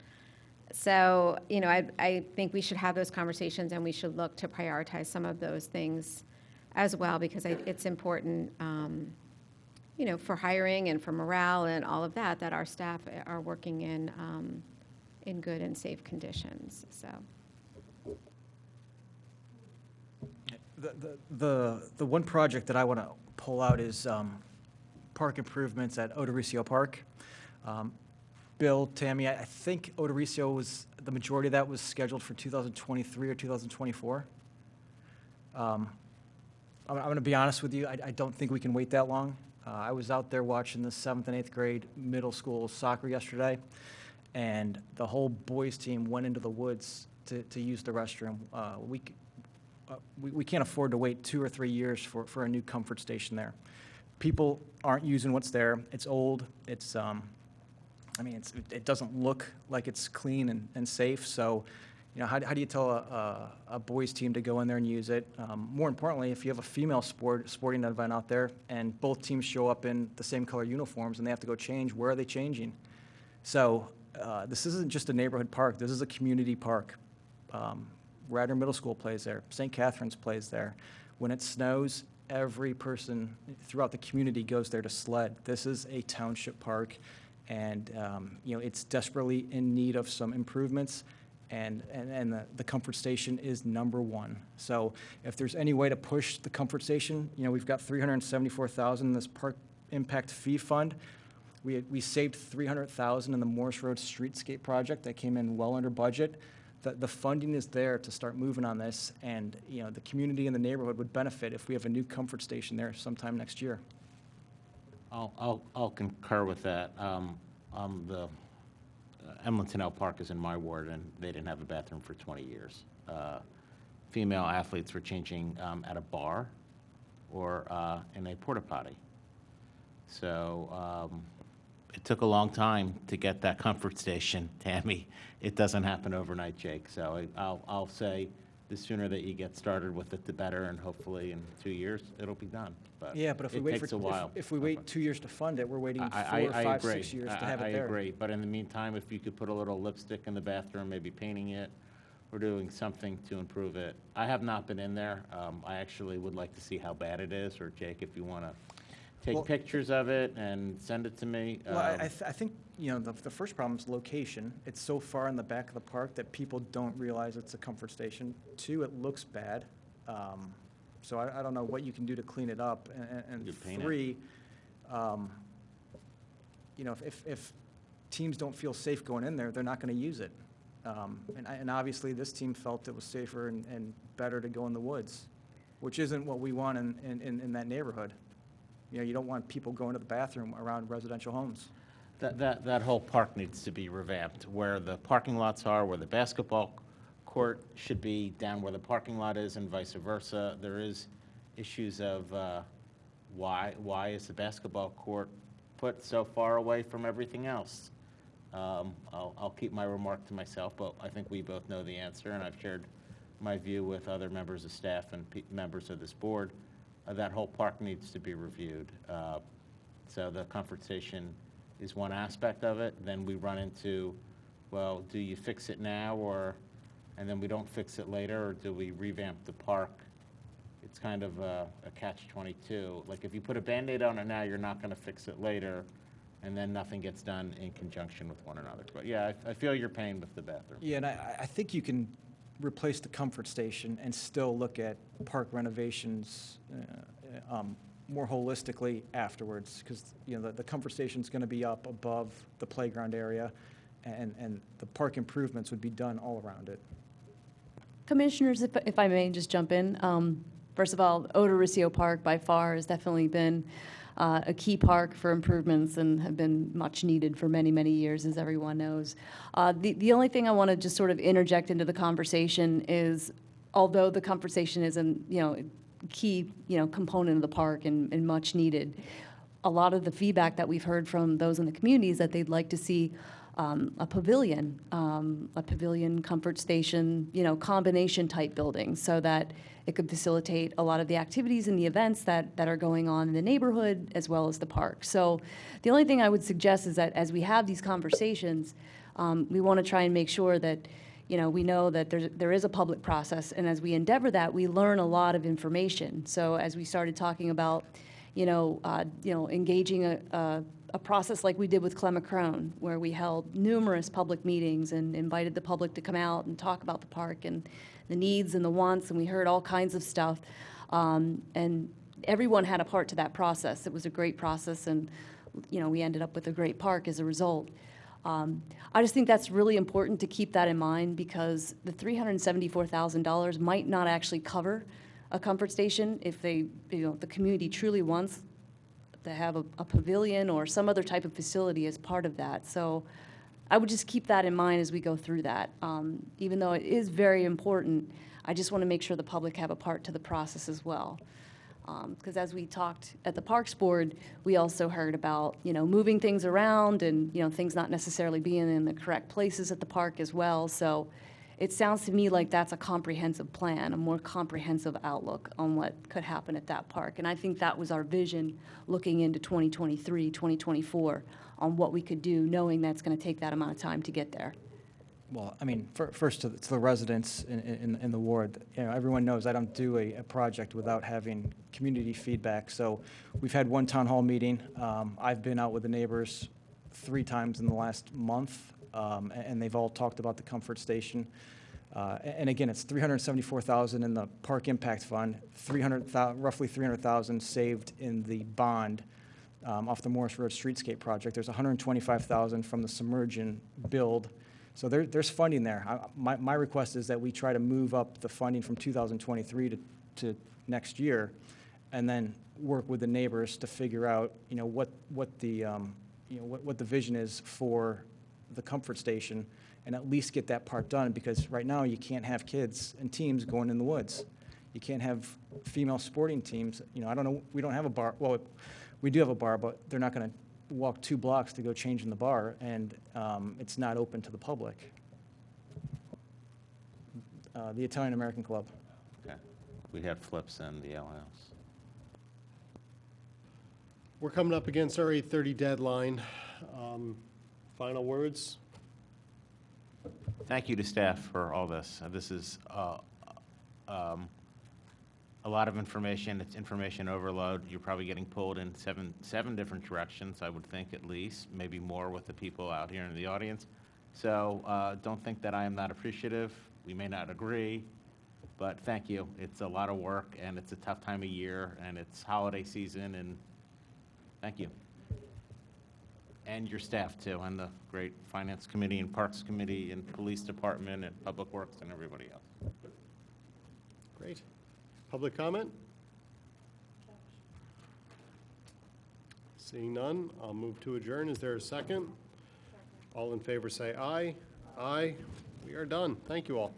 So, I think we should have those conversations, and we should look to prioritize some of those things as well, because it's important, for hiring and for morale and all of that, that our staff are working in good and safe conditions, so. The one project that I want to pull out is park improvements at Odorisio Park. Bill, Tammy, I think Odorisio the majority of that was scheduled for 2023 or 2024. I'm going to be honest with you, I don't think we can wait that long. I was out there watching the 7th and 8th grade middle school soccer yesterday, and the whole boys team went into the woods to use the restroom. We can't afford to wait 2 or 3 years for a new comfort station there. People aren't using what's there. It's old. It doesn't look like it's clean and safe. So, You know, how do you tell a boys' team to go in there and use it? More importantly, if you have a female sporting event out there and both teams show up in the same color uniforms and they have to go change, where are they changing? So this isn't just a neighborhood park. This is a community park. Radnor Middle School plays there. St. Catherine's plays there. When it snows, every person throughout the community goes there to sled. This is a township park, and you know, it's desperately in need of some improvements. And the comfort station is number one. So if there's any way to push the comfort station, you know, we've got $374,000 in this park impact fee fund. We saved $300,000 in the Morris Road streetscape project that came in well under budget. The funding is there to start moving on this, and you know, the community and the neighborhood would benefit if we have a new comfort station there sometime next year. I'll concur with that. The Emlenton Park is in my ward, and they didn't have a bathroom for 20 years. Female athletes were changing at a bar or in a porta potty. So it took a long time to get that comfort station, Tammy. It doesn't happen overnight, Jake. So I'll say the sooner that you get started with it, the better, and hopefully in 2 years it'll be done. But Yeah, but if we it wait takes a while. if we wait 2 years to fund it, we're waiting 4, I 5, agree. 6 years to have I it there. agree, but in the meantime, if you could put a little lipstick in the bathroom, maybe painting it, or doing something to improve it. I have not been in there. I actually would like to see how bad it is, or Jake, if you want to take Well- pictures of it and send it to me. Well, I think, you know, the first problem is location. It's so far in the back of the park that people don't realize it's a comfort station. 2, it looks bad. So I don't know what you can do to clean it up. And You paint it. 3, you know, if teams don't feel safe going in there, they're not going to use it. And obviously, this team felt it was safer and better to go in the woods, which isn't what we want in that neighborhood. You know, you don't want people going to the bathroom around residential homes. That whole park needs to be revamped, where the parking lots are, where the basketball court should be, down where the parking lot is, and vice versa. There is issues of why is the basketball court put so far away from everything else? I'll keep my remark to myself, but I think we both know the answer, and I've shared my view with other members of staff and members of this board. That whole park needs to be reviewed. So the comfort station is one aspect of it. Then we run into, well, do you fix it now, and then we don't fix it later, or do we revamp the park? It's kind of a catch-22. Like, if you put a Band-Aid on it now, you're not going to fix it later, and then nothing gets done in conjunction with one another. But yeah, I feel your pain with the bathroom. Yeah, and I think you can replace the comfort station and still look at park renovations more holistically afterwards, because, you know, the comfort station's going to be up above the playground area, and the park improvements would be done all around it. Commissioners, if I may just jump in. First of all, Odorisio Park by far has definitely been a key park for improvements and have been much needed for many, many years, as everyone knows. The only thing I want to just sort of interject into the conversation is, although the comfort station is a key component of the park and much needed, a lot of the feedback that we've heard from those in the community is that they'd like to see a pavilion comfort station, combination type building, so that it could facilitate a lot of the activities and the events that are going on in the neighborhood as well as the park. So the only thing I would suggest is that as we have these conversations, we want to try and make sure that, we know that there is a public process, and as we endeavor that, we learn a lot of information. So as we started talking about, engaging a process like we did with Clemacrone, where we held numerous public meetings and invited the public to come out and talk about the park and the needs and the wants, and we heard all kinds of stuff. And everyone had a part to that process. It was a great process, and we ended up with a great park as a result. I just think that's really important to keep that in mind, because the $374,000 might not actually cover a comfort station if the community truly wants to have a pavilion or some other type of facility as part of that. So I would just keep that in mind as we go through that. Even though it is very important, I just want to make sure the public have a part to the process as well. Because as we talked at the Parks Board, we also heard about, moving things around and, things not necessarily being in the correct places at the park as well. So it sounds to me like that's a comprehensive plan, a more comprehensive outlook on what could happen at that park. And I think that was our vision looking into 2023, 2024, on what we could do, knowing that's going to take that amount of time to get there. Well, I mean, first to the residents in the ward, you know, everyone knows I don't do a project without having community feedback. So we've had one town hall meeting. I've been out with the neighbors 3 times in the last month, and they've all talked about the comfort station. And again, it's $374,000 in the park impact fund, roughly $300,000 saved in the bond off the Morris Road Streetscape project. There's $125,000 from the submersion build. So there's funding there. My request is that we try to move up the funding from 2023 to next year, and then work with the neighbors to figure out, you know, what the vision is for the comfort station, and at least get that part done, because right now you can't have kids and teams going in the woods. You can't have female sporting teams. You know, I don't know, we don't have a bar. Well, we do have a bar, but they're not going to walk 2 blocks to go change in the bar, and it's not open to the public. The Italian American Club. Okay. We had flips in the Ale House. We're coming up against our 8:30 deadline. Final words? Thank you to staff for all this. This is a lot of information. It's information overload. You're probably getting pulled in seven different directions, I would think, at least, maybe more with the people out here in the audience. So don't think that I am not appreciative. We may not agree, but thank you. It's a lot of work, and it's a tough time of year, and it's holiday season, and thank you. And your staff, too, and the great Finance Committee and Parks Committee and Police Department and Public Works and everybody else. Great. Public comment? Seeing none, I'll move to adjourn. Is there a second? All in favor say aye. Aye. We are done. Thank you all.